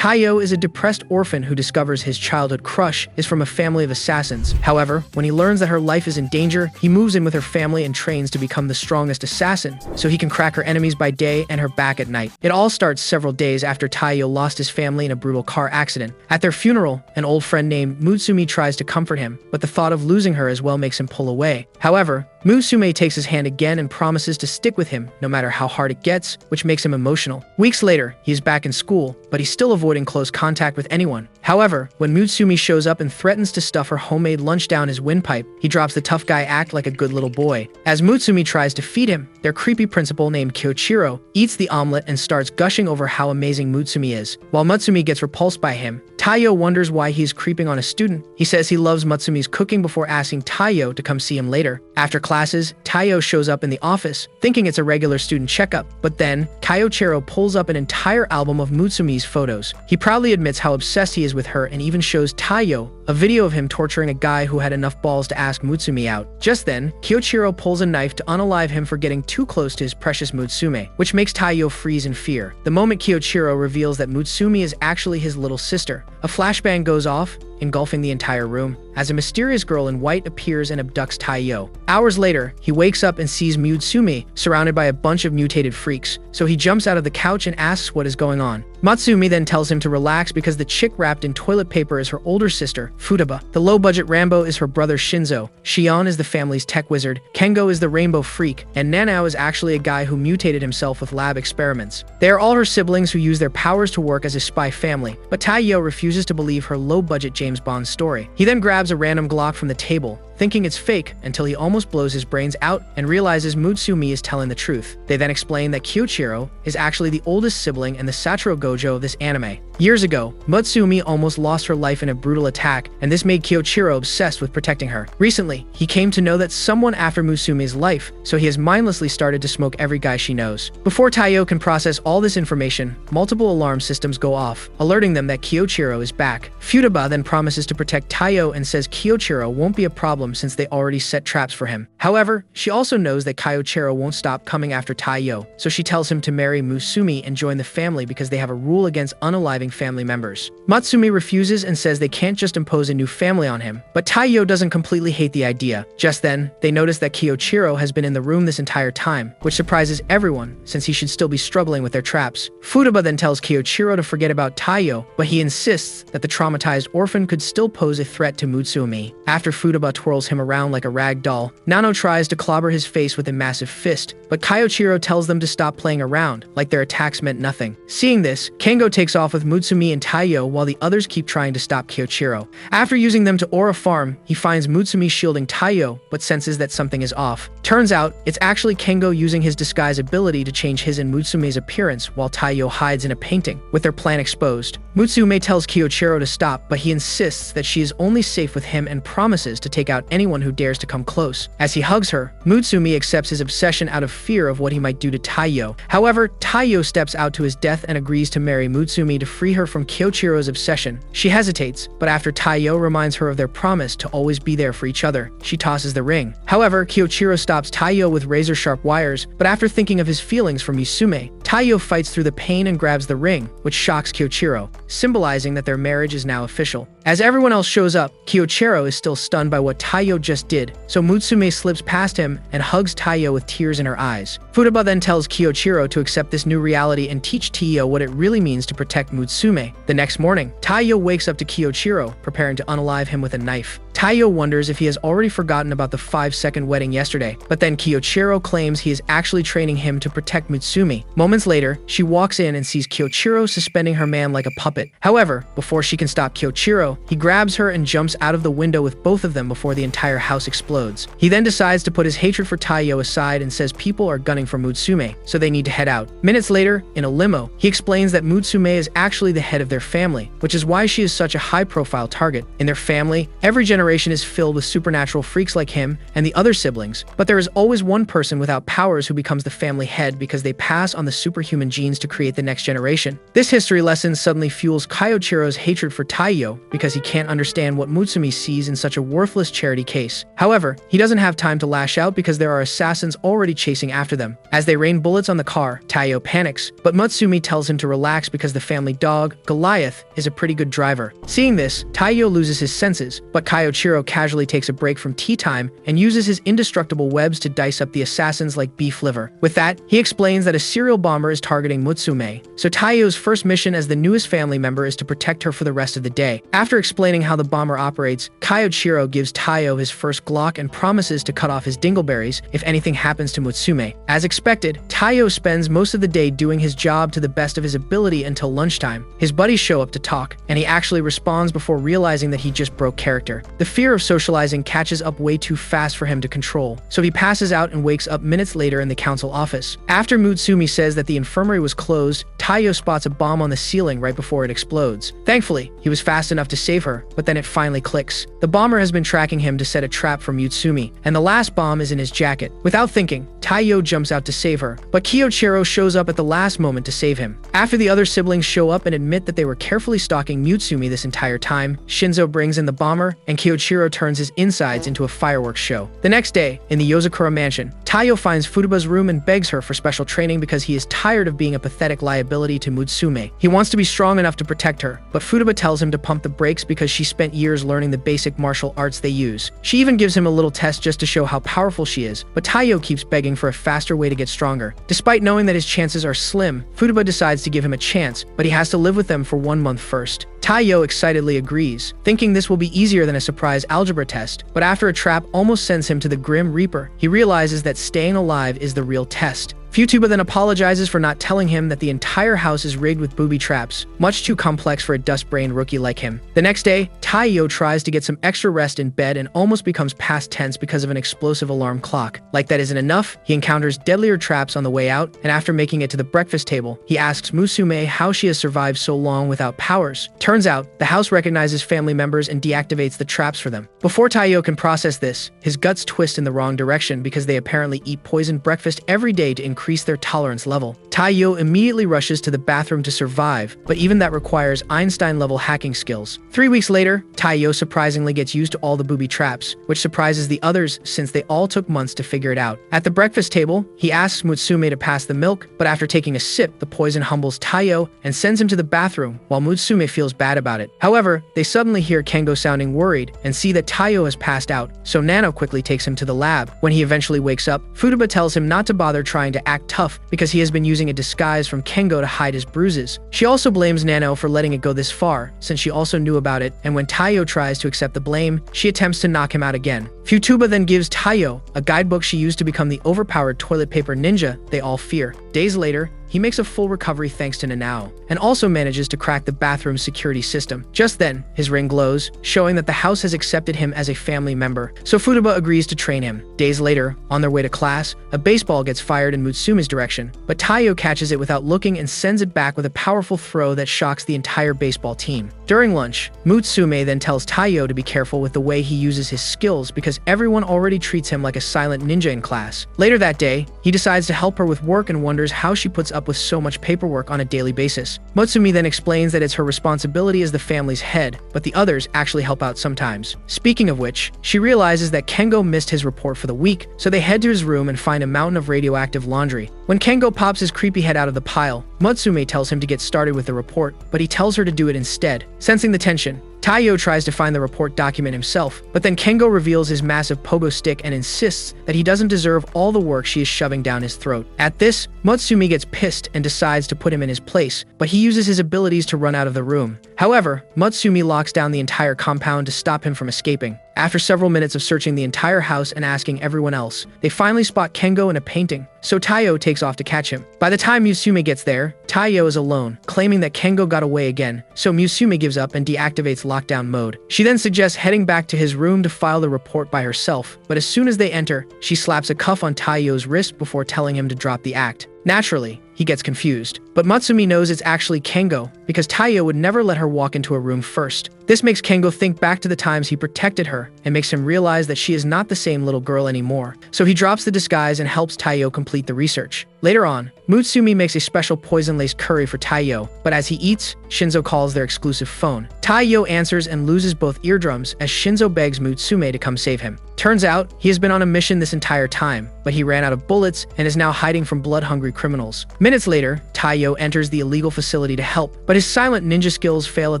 Taiyo is a depressed orphan who discovers his childhood crush is from a family of assassins. However, when he learns that her life is in danger, he moves in with her family and trains to become the strongest assassin, so he can crack her enemies by day and her back at night. It all starts several days after Taiyo lost his family in a brutal car accident. At their funeral, an old friend named Mutsumi tries to comfort him, but the thought of losing her as well makes him pull away. However, Musume takes his hand again and promises to stick with him no matter how hard it gets, which makes him emotional. Weeks later, he is back in school, but he's still avoiding close contact with anyone. However, when Mutsumi shows up and threatens to stuff her homemade lunch down his windpipe, he drops the tough guy act like a good little boy. As Mutsumi tries to feed him, their creepy principal named Kyoichiro eats the omelet and starts gushing over how amazing Mutsumi is. While Mutsumi gets repulsed by him, Taiyo wonders why he's creeping on a student. He says he loves Mutsumi's cooking before asking Taiyo to come see him later. After classes, Taiyo shows up in the office, thinking it's a regular student checkup, but then Kyoichiro pulls up an entire album of Mutsumi's photos. He proudly admits how obsessed he is with her and even shows Taiyo a video of him torturing a guy who had enough balls to ask Mutsumi out. Just then, Kyoichiro pulls a knife to unalive him for getting too close to his precious Mutsume, which makes Taiyo freeze in fear. The moment Kyoichiro reveals that Mutsumi is actually his little sister, a flashbang goes off, engulfing the entire room, as a mysterious girl in white appears and abducts Taiyo. Hours later, he wakes up and sees Mutsumi surrounded by a bunch of mutated freaks, so he jumps out of the couch and asks what is going on. Mutsumi then tells him to relax because the chick wrapped in toilet paper is her older sister, Futaba. The low-budget Rambo is her brother Shinzo, Shion is the family's tech wizard, Kengo is the rainbow freak, and Nanao is actually a guy who mutated himself with lab experiments. They are all her siblings who use their powers to work as a spy family, but Taiyo refuses to believe her low-budget James Bond story. He then grabs a random Glock from the table, thinking it's fake until he almost blows his brains out and realizes Mutsumi is telling the truth. They then explain that Kyoichiro is actually the oldest sibling and the Satoru Gojo of this anime. Years ago, Mutsumi almost lost her life in a brutal attack, and this made Kyoichiro obsessed with protecting her. Recently, he came to know that someone after Mutsumi's life, so he has mindlessly started to smoke every guy she knows. Before Taiyo can process all this information, multiple alarm systems go off, alerting them that Kyoichiro is back. Futaba then promises to protect Taiyo and says Kyoichiro won't be a problem since they already set traps for him. However, she also knows that Kyoichiro won't stop coming after Taiyo, so she tells him to marry Mutsumi and join the family because they have a rule against unaliving family members. Mutsumi refuses and says they can't just impose a new family on him, but Taiyo doesn't completely hate the idea. Just then, they notice that Kyoichiro has been in the room this entire time, which surprises everyone since he should still be struggling with their traps. Futaba then tells Kyoichiro to forget about Taiyo, but he insists that the traumatized orphan could still pose a threat to Mutsumi. After Futaba twirls him around like a rag doll, Nano tries to clobber his face with a massive fist, but Kyoichiro tells them to stop playing around, like their attacks meant nothing. Seeing this, Kengo takes off with Mutsumi and Taiyo while the others keep trying to stop Kyoichiro. After using them to Aura Farm, he finds Mutsumi shielding Taiyo, but senses that something is off. Turns out, it's actually Kengo using his disguise ability to change his and Mutsume's appearance while Taiyo hides in a painting, with their plan exposed. Mutsume tells Kyoichiro to stop, but he insists that she is only safe with him and promises to take out anyone who dares to come close. As he hugs her, Mutsumi accepts his obsession out of fear of what he might do to Taiyo. However, Taiyo steps out to his death and agrees to marry Mutsumi to free her from Kyoichiro's obsession. She hesitates, but after Taiyo reminds her of their promise to always be there for each other, she tosses the ring. However, Kyoichiro stops Taiyo with razor-sharp wires, but after thinking of his feelings for Musume, Taiyo fights through the pain and grabs the ring, which shocks Kyoichiro, symbolizing that their marriage is now official. As everyone else shows up, Kyoichiro is still stunned by what Taiyo just did, so Mutsume slips past him and hugs Taiyo with tears in her eyes. Futaba then tells Kyoichiro to accept this new reality and teach Taiyo what it really means to protect Mutsume. The next morning, Taiyo wakes up to Kyoichiro, preparing to unalive him with a knife. Taiyo wonders if he has already forgotten about the 5-second wedding yesterday, but then Kyoichiro claims he is actually training him to protect Mutsumi. Moments later, she walks in and sees Kyoichiro suspending her man like a puppet. However, before she can stop Kyoichiro, he grabs her and jumps out of the window with both of them before the entire house explodes. He then decides to put his hatred for Taiyo aside and says people are gunning for Mutsume, so they need to head out. Minutes later, in a limo, he explains that Mutsume is actually the head of their family, which is why she is such a high-profile target. In their family, every generation is filled with supernatural freaks like him and the other siblings, but there is always one person without powers who becomes the family head because they pass on the superhuman genes to create the next generation. This history lesson suddenly fuels Kyoichiro's hatred for Taiyo because he can't understand what Mutsumi sees in such a worthless charity case. However, he doesn't have time to lash out because there are assassins already chasing after them. As they rain bullets on the car, Taiyo panics, but Mutsumi tells him to relax because the family dog, Goliath, is a pretty good driver. Seeing this, Taiyo loses his senses, but Kyoichiro casually takes a break from tea time and uses his indestructible webs to dice up the assassins like beef liver. With that, he explains that a serial bomber is targeting Mutsume, so Taiyo's first mission as the newest family member is to protect her for the rest of the day. After explaining how the bomber operates, Kyoichiro gives Taiyo his first Glock and promises to cut off his dingleberries if anything happens to Mutsume. As expected, Taiyo spends most of the day doing his job to the best of his ability until lunchtime. His buddies show up to talk, and he actually responds before realizing that he just broke character. The fear of socializing catches up way too fast for him to control, so he passes out and wakes up minutes later in the council office. After Mutsumi says that the infirmary was closed, Taiyo spots a bomb on the ceiling right before it explodes. Thankfully, he was fast enough to save her, but then it finally clicks. The bomber has been tracking him to set a trap for Mutsumi, and the last bomb is in his jacket. Without thinking, Taiyo jumps out to save her, but Kyoichiro shows up at the last moment to save him. After the other siblings show up and admit that they were carefully stalking Mutsumi this entire time, Shinzo brings in the bomber, and Kyoichiro turns his insides into a fireworks show. The next day, in the Yozakura mansion, Taiyo finds Furuba's room and begs her for special training because he is tired of being a pathetic liability to Mutsume. He wants to be strong enough to protect her, but Furuba tells him to pump the brakes because she spent years learning the basic martial arts they use. She even gives him a little test just to show how powerful she is, but Taiyo keeps begging for a faster way to get stronger. Despite knowing that his chances are slim, Furuba decides to give him a chance, but he has to live with them for 1 month first. Taiyo excitedly agrees, thinking this will be easier than a surprise algebra test, but after a trap almost sends him to the Grim Reaper, he realizes that staying alive is the real test. Futuba then apologizes for not telling him that the entire house is rigged with booby traps, much too complex for a dust-brained rookie like him. The next day, Taiyo tries to get some extra rest in bed and almost becomes past tense because of an explosive alarm clock. Like that isn't enough, he encounters deadlier traps on the way out, and after making it to the breakfast table, he asks Musume how she has survived so long without powers. Turns out, the house recognizes family members and deactivates the traps for them. Before Taiyo can process this, his guts twist in the wrong direction because they apparently eat poisoned breakfast every day to increase their tolerance level. Taiyo immediately rushes to the bathroom to survive, but even that requires Einstein-level hacking skills. 3 weeks later, Taiyo surprisingly gets used to all the booby traps, which surprises the others since they all took months to figure it out. At the breakfast table, he asks Mutsume to pass the milk, but after taking a sip, the poison humbles Taiyo and sends him to the bathroom, while Mutsume feels bad about it. However, they suddenly hear Kengo sounding worried and see that Taiyo has passed out, so Nano quickly takes him to the lab. When he eventually wakes up, Furuba tells him not to bother trying to act tough because he has been using a disguise from Kengo to hide his bruises. She also blames Nano for letting it go this far, since she also knew about it, and when Taiyo tries to accept the blame, she attempts to knock him out again. Futuba then gives Taiyo a guidebook she used to become the overpowered toilet paper ninja they all fear. Days later, he makes a full recovery thanks to Nanao, and also manages to crack the bathroom security system. Just then, his ring glows, showing that the house has accepted him as a family member, so Furuba agrees to train him. Days later, on their way to class, a baseball gets fired in Mutsume's direction, but Taiyo catches it without looking and sends it back with a powerful throw that shocks the entire baseball team. During lunch, Mutsume then tells Taiyo to be careful with the way he uses his skills because everyone already treats him like a silent ninja in class. Later that day, he decides to help her with work and wonders how she puts up with so much paperwork on a daily basis. Mutsumi then explains that it's her responsibility as the family's head, but the others actually help out sometimes. Speaking of which, she realizes that Kengo missed his report for the week, so they head to his room and find a mountain of radioactive laundry. When Kengo pops his creepy head out of the pile, Mutsume tells him to get started with the report, but he tells her to do it instead. Sensing the tension, Taiyo tries to find the report document himself, but then Kengo reveals his massive pogo stick and insists that he doesn't deserve all the work she is shoving down his throat. At this, Mutsumi gets pissed and decides to put him in his place, but he uses his abilities to run out of the room. However, Mutsumi locks down the entire compound to stop him from escaping. After several minutes of searching the entire house and asking everyone else, they finally spot Kengo in a painting, so Taiyo takes off to catch him. By the time Musume gets there, Taiyo is alone, claiming that Kengo got away again, so Musume gives up and deactivates lockdown mode. She then suggests heading back to his room to file the report by herself, but as soon as they enter, she slaps a cuff on Taiyo's wrist before telling him to drop the act. Naturally, he gets confused, but Mutsumi knows it's actually Kengo because Taiyo would never let her walk into a room first. This makes Kengo think back to the times he protected her and makes him realize that she is not the same little girl anymore. So he drops the disguise and helps Taiyo complete the research. Later on, Mutsumi makes a special poison-laced curry for Taiyo, but as he eats, Shinzo calls their exclusive phone. Taiyo answers and loses both eardrums as Shinzo begs Mutsume to come save him. Turns out, he has been on a mission this entire time, but he ran out of bullets and is now hiding from blood-hungry criminals. Minutes later, Taiyo enters the illegal facility to help, but his silent ninja skills fail at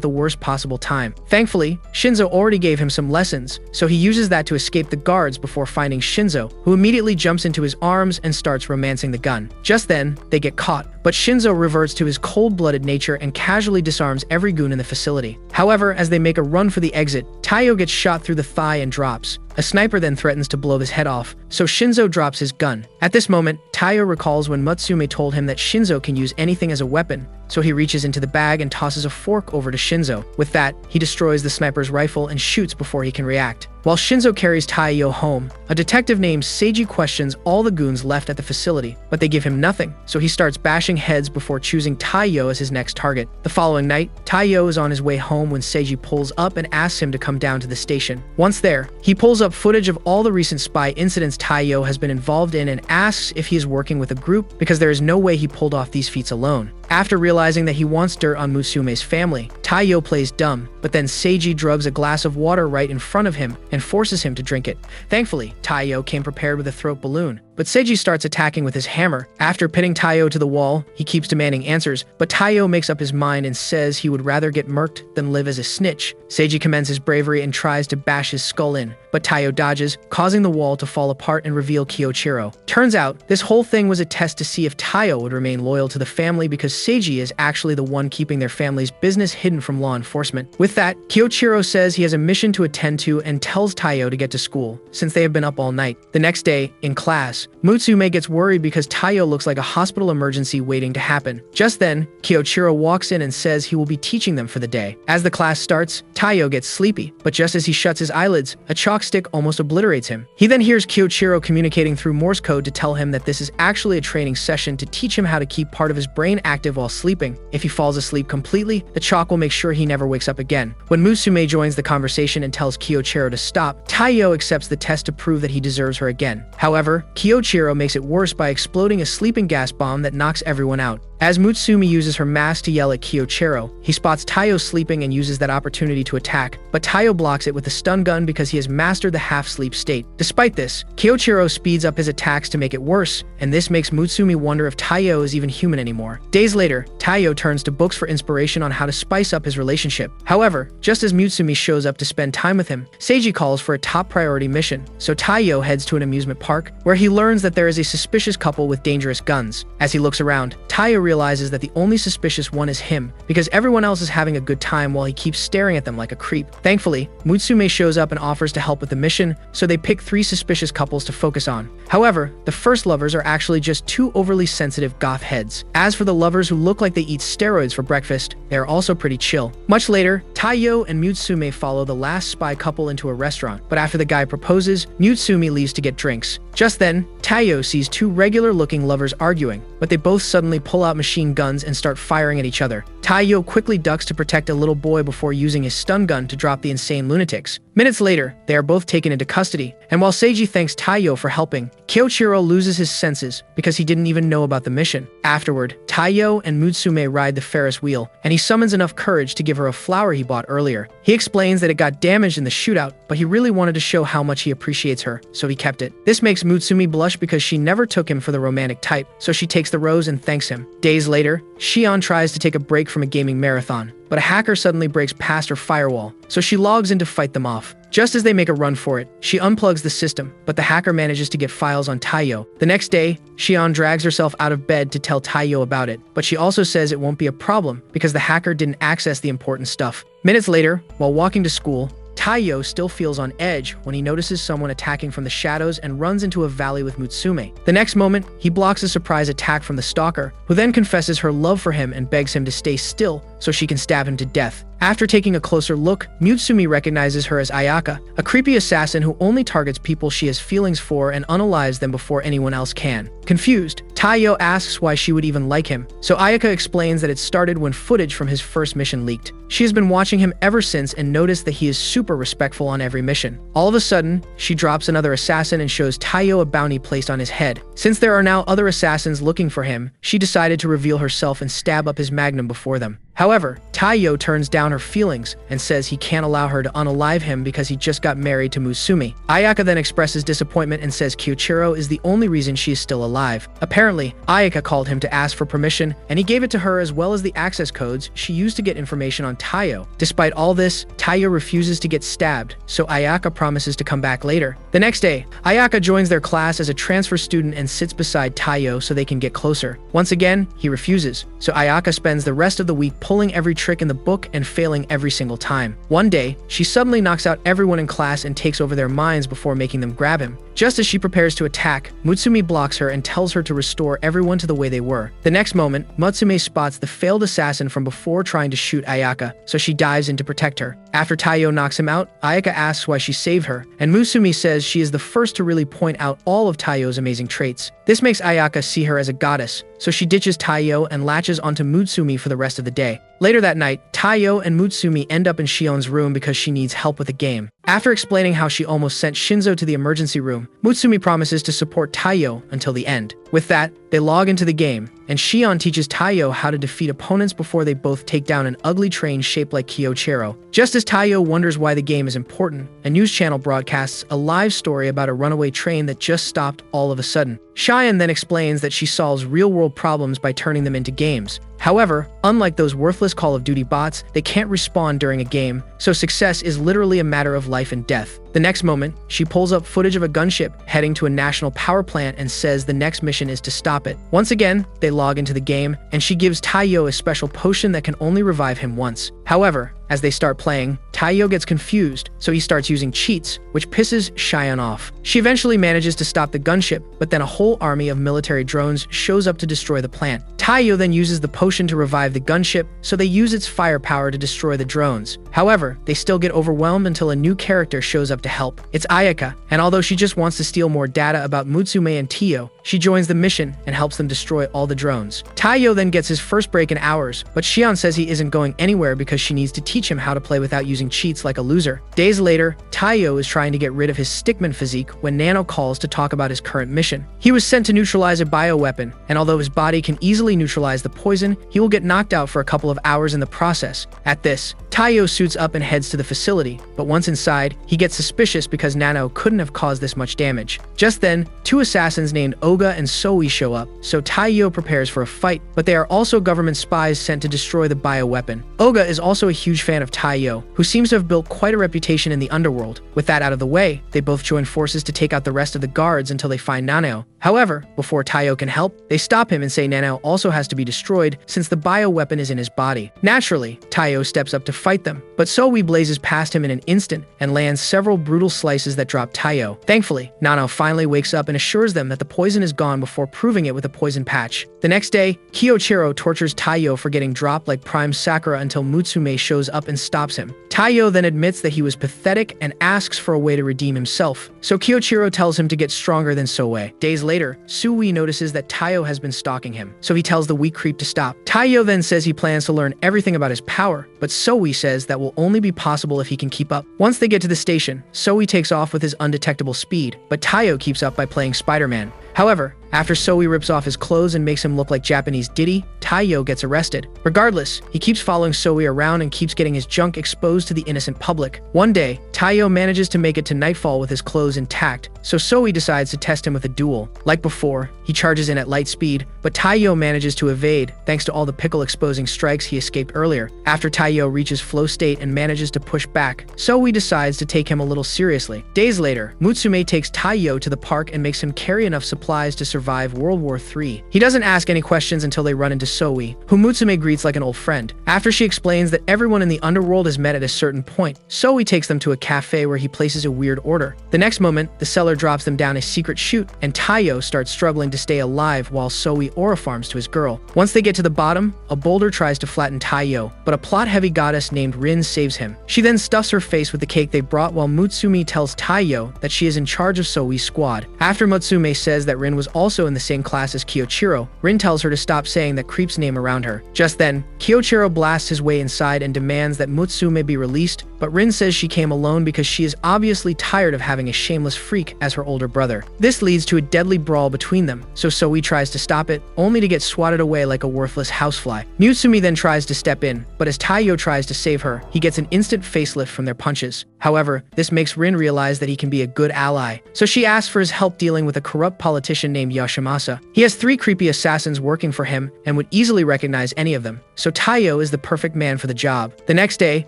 the worst possible time. Thankfully, Shinzo already gave him some lessons, so he uses that to escape the guards before finding Shinzo, who immediately jumps into his arms and starts romancing the gun. Just then, they get caught, but Shinzo reverts to his cold-blooded nature and casually disarms every goon in the facility. However, as they make a run for the exit, Taiyo gets shot through the thigh and drops. A sniper then threatens to blow his head off, so Shinzo drops his gun. At this moment, Taiyo recalls when Mutsume told him that Shinzo can use anything as a weapon, so he reaches into the bag and tosses a fork over to Shinzo. With that, he destroys the sniper's rifle and shoots before he can react. While Shinzo carries Taiyo home, a detective named Seiji questions all the goons left at the facility, but they give him nothing, so he starts bashing heads before choosing Taiyo as his next target. The following night, Taiyo is on his way home when Seiji pulls up and asks him to come down to the station. Once there, he pulls up footage of all the recent spy incidents Taiyo has been involved in and asks if he is working with a group because there is no way he pulled off these feats alone. After realizing that he wants dirt on Mutsume's family, Taiyo plays dumb, but then Seiji drugs a glass of water right in front of him and forces him to drink it. Thankfully, Taiyo came prepared with a throat balloon, but Seiji starts attacking with his hammer. After pinning Taiyo to the wall, he keeps demanding answers, but Taiyo makes up his mind and says he would rather get murked than live as a snitch. Seiji commends his bravery and tries to bash his skull in, but Taiyo dodges, causing the wall to fall apart and reveal Kyoichiro. Turns out, this whole thing was a test to see if Taiyo would remain loyal to the family because Seiji is actually the one keeping their family's business hidden from law enforcement. With that, Kyoichiro says he has a mission to attend to and tells Taiyo to get to school, since they have been up all night. The next day, in class, Mutsume gets worried because Taiyo looks like a hospital emergency waiting to happen. Just then, Kyoichiro walks in and says he will be teaching them for the day. As the class starts, Taiyo gets sleepy, but just as he shuts his eyelids, a chalk stick almost obliterates him. He then hears Kyoichiro communicating through Morse code to tell him that this is actually a training session to teach him how to keep part of his brain active while sleeping. If he falls asleep completely, the chalk will make sure he never wakes up again. When Mutsume joins the conversation and tells Kyoichiro to stop, Taiyo accepts the test to prove that he deserves her again. However, Kyoichiro makes it worse by exploding a sleeping gas bomb that knocks everyone out. As Mutsume uses her mask to yell at Kyoichiro, he spots Taiyo sleeping and uses that opportunity to attack, but Taiyo blocks it with a stun gun because he has mastered the half-sleep state. Despite this, Kyoichiro speeds up his attacks to make it worse, and this makes Mutsume wonder if Taiyo is even human anymore. Days later, Taiyo turns to books for inspiration on how to spice up his relationship. However, just as Mutsume shows up to spend time with him, Seiji calls for a top priority mission, so Taiyo heads to an amusement park, where he learns that there is a suspicious couple with dangerous guns. As he looks around, Taiyo realizes that the only suspicious one is him, because everyone else is having a good time while he keeps staring at them like a creep. Thankfully, Mutsume shows up and offers to help with the mission, so they pick 3 suspicious couples to focus on. However, the first lovers are actually just 2 overly sensitive goth heads. As for the lovers who look like they eat steroids for breakfast, they are also pretty chill. Much later, Taiyo and Mutsume follow the last spy couple into a restaurant, but after the guy proposes, Mutsume leaves to get drinks. Just then, Taiyo sees 2 regular-looking lovers arguing, but they both suddenly pull out machine guns and start firing at each other. Taiyo quickly ducks to protect a little boy before using his stun gun to drop the insane lunatics. Minutes later, they are both taken into custody, and while Seiji thanks Taiyo for helping, Kyoichiro loses his senses because he didn't even know about the mission. Afterward, Taiyo and Mutsume ride the Ferris wheel, and he summons enough courage to give her a flower he bought earlier. He explains that it got damaged in the shootout, but he really wanted to show how much he appreciates her, so he kept it. This makes Mutsume blush because she never took him for the romantic type, so she takes the rose and thanks him. Days later, Shion tries to take a break from a gaming marathon, but a hacker suddenly breaks past her firewall, so she logs in to fight them off. Just as they make a run for it, she unplugs the system, but the hacker manages to get files on Taiyo. The next day, Shion drags herself out of bed to tell Taiyo about it, but she also says it won't be a problem because the hacker didn't access the important stuff. Minutes later, while walking to school, Taiyo still feels on edge when he notices someone attacking from the shadows and runs into a valley with Mutsume. The next moment, he blocks a surprise attack from the stalker, who then confesses her love for him and begs him to stay still so she can stab him to death. After taking a closer look, Mutsume recognizes her as Ayaka, a creepy assassin who only targets people she has feelings for and unalives them before anyone else can. Confused, Taiyo asks why she would even like him, so Ayaka explains that it started when footage from his first mission leaked. She has been watching him ever since and noticed that he is super respectful on every mission. All of a sudden, she drops another assassin and shows Taiyo a bounty placed on his head. Since there are now other assassins looking for him, she decided to reveal herself and stab up his magnum before them. However, Taiyo turns down her feelings and says he can't allow her to unalive him because he just got married to Mutsumi. Ayaka then expresses disappointment and says Kyoichiro is the only reason she is still alive. Apparently, Ayaka called him to ask for permission, and he gave it to her as well as the access codes she used to get information on Taiyo. Despite all this, Taiyo refuses to get stabbed, so Ayaka promises to come back later. The next day, Ayaka joins their class as a transfer student and sits beside Taiyo so they can get closer. Once again, he refuses, so Ayaka spends the rest of the week pulling every trick in the book and failing every single time. One day, she suddenly knocks out everyone in class and takes over their minds before making them grab him. Just as she prepares to attack, Mutsumi blocks her and tells her to restore everyone to the way they were. The next moment, Mutsume spots the failed assassin from before trying to shoot Ayaka, so she dives in to protect her. After Taiyo knocks him out, Ayaka asks why she saved her, and Mutsumi says she is the first to really point out all of Taiyo's amazing traits. This makes Ayaka see her as a goddess, so she ditches Taiyo and latches onto Mutsumi for the rest of the day. Later that night, Taiyo and Mutsumi end up in Shion's room because she needs help with a game. After explaining how she almost sent Shinzo to the emergency room, Mutsumi promises to support Taiyo until the end. With that, they log into the game, and Shion teaches Taiyo how to defeat opponents before they both take down an ugly train shaped like Kyoichiro. Just as Taiyo wonders why the game is important, a news channel broadcasts a live story about a runaway train that just stopped all of a sudden. Shion then explains that she solves real-world problems by turning them into games. However, unlike those worthless Call of Duty bots, they can't respawn during a game, so success is literally a matter of life and death. The next moment, she pulls up footage of a gunship heading to a national power plant and says the next mission is to stop it. Once again, they log into the game, and she gives Taiyo a special potion that can only revive him once. However, as they start playing, Taiyo gets confused, so he starts using cheats, which pisses Shion off. She eventually manages to stop the gunship, but then a whole army of military drones shows up to destroy the plant. Taiyo then uses the potion to revive the gunship, so they use its firepower to destroy the drones. However, they still get overwhelmed until a new character shows up to help. It's Ayaka, and although she just wants to steal more data about Mutsume and Taiyo, she joins the mission and helps them destroy all the drones. Taiyo then gets his first break in hours, but Shion says he isn't going anywhere because she needs to teach him how to play without using cheats like a loser. Days later, Taiyo is trying to get rid of his stickman physique when Nano calls to talk about his current mission. He was sent to neutralize a bioweapon, and although his body can easily neutralize the poison, he will get knocked out for a couple of hours in the process. At this, Taiyo suits up and heads to the facility, but once inside, he gets suspicious because Nano couldn't have caused this much damage. Just then, two assassins named Oga and Soi show up, so Taiyo prepares for a fight, but they are also government spies sent to destroy the bioweapon. Oga is also a huge fan of Taiyo, who seems to have built quite a reputation in the underworld. With that out of the way, they both join forces to take out the rest of the guards until they find Nano. However, before Taiyo can help, they stop him and say Nano also has to be destroyed since the bioweapon is in his body. Naturally, Taiyo steps up to fight them, but Soi blazes past him in an instant and lands several brutal slices that drop Taiyo. Thankfully, Nano finally wakes up and assures them that the poison is gone before proving it with a poison patch. The next day, Kyoichiro tortures Taiyo for getting dropped like Prime Sakura until Mutsume shows up and stops him. Taiyo then admits that he was pathetic and asks for a way to redeem himself, so Kyoichiro tells him to get stronger than Soi. Days later, Sui notices that Taiyo has been stalking him, so he tells the weak creep to stop. Taiyo then says he plans to learn everything about his power, but Soi says that will only be possible if he can keep up. Once they get to the station, Soi takes off with his undetectable speed, but Taiyo keeps up by playing Spider-Man. However, after Soi rips off his clothes and makes him look like Japanese Diddy, Taiyo gets arrested. Regardless, he keeps following Soi around and keeps getting his junk exposed to the innocent public. One day, Taiyo manages to make it to nightfall with his clothes intact, so Soi decides to test him with a duel. Like before, he charges in at light speed, but Taiyo manages to evade thanks to all the pickle-exposing strikes he escaped earlier. After Taiyo reaches flow state and manages to push back, Soi decides to take him a little seriously. Days later, Mutsume takes Taiyo to the park and makes him carry enough supplies to survive World War III. He doesn't ask any questions until they run into Soi, who Mutsume greets like an old friend. After she explains that everyone in the underworld is met at a certain point, Soi takes them to a cafe where he places a weird order. The next moment, the seller drops them down a secret chute, and Taiyo starts struggling to stay alive while Soi aura-farms to his girl. Once they get to the bottom, a boulder tries to flatten Taiyo, but a plot-heavy goddess named Rin saves him. She then stuffs her face with the cake they brought while Mutsumi tells Taiyo that she is in charge of Soi's squad. After Mutsume says that Rin was also also in the same class as Kyoichiro, Rin tells her to stop saying that creep's name around her. Just then, Kyoichiro blasts his way inside and demands that Mutsume be released, but Rin says she came alone because she is obviously tired of having a shameless freak as her older brother. This leads to a deadly brawl between them, so Soe tries to stop it, only to get swatted away like a worthless housefly. Mutsumi then tries to step in, but as Taiyo tries to save her, he gets an instant facelift from their punches. However, this makes Rin realize that he can be a good ally, so she asks for his help dealing with a corrupt politician named Yoshimasa. He has 3 creepy assassins working for him and would easily recognize any of them, so Taiyo is the perfect man for the job. The next day,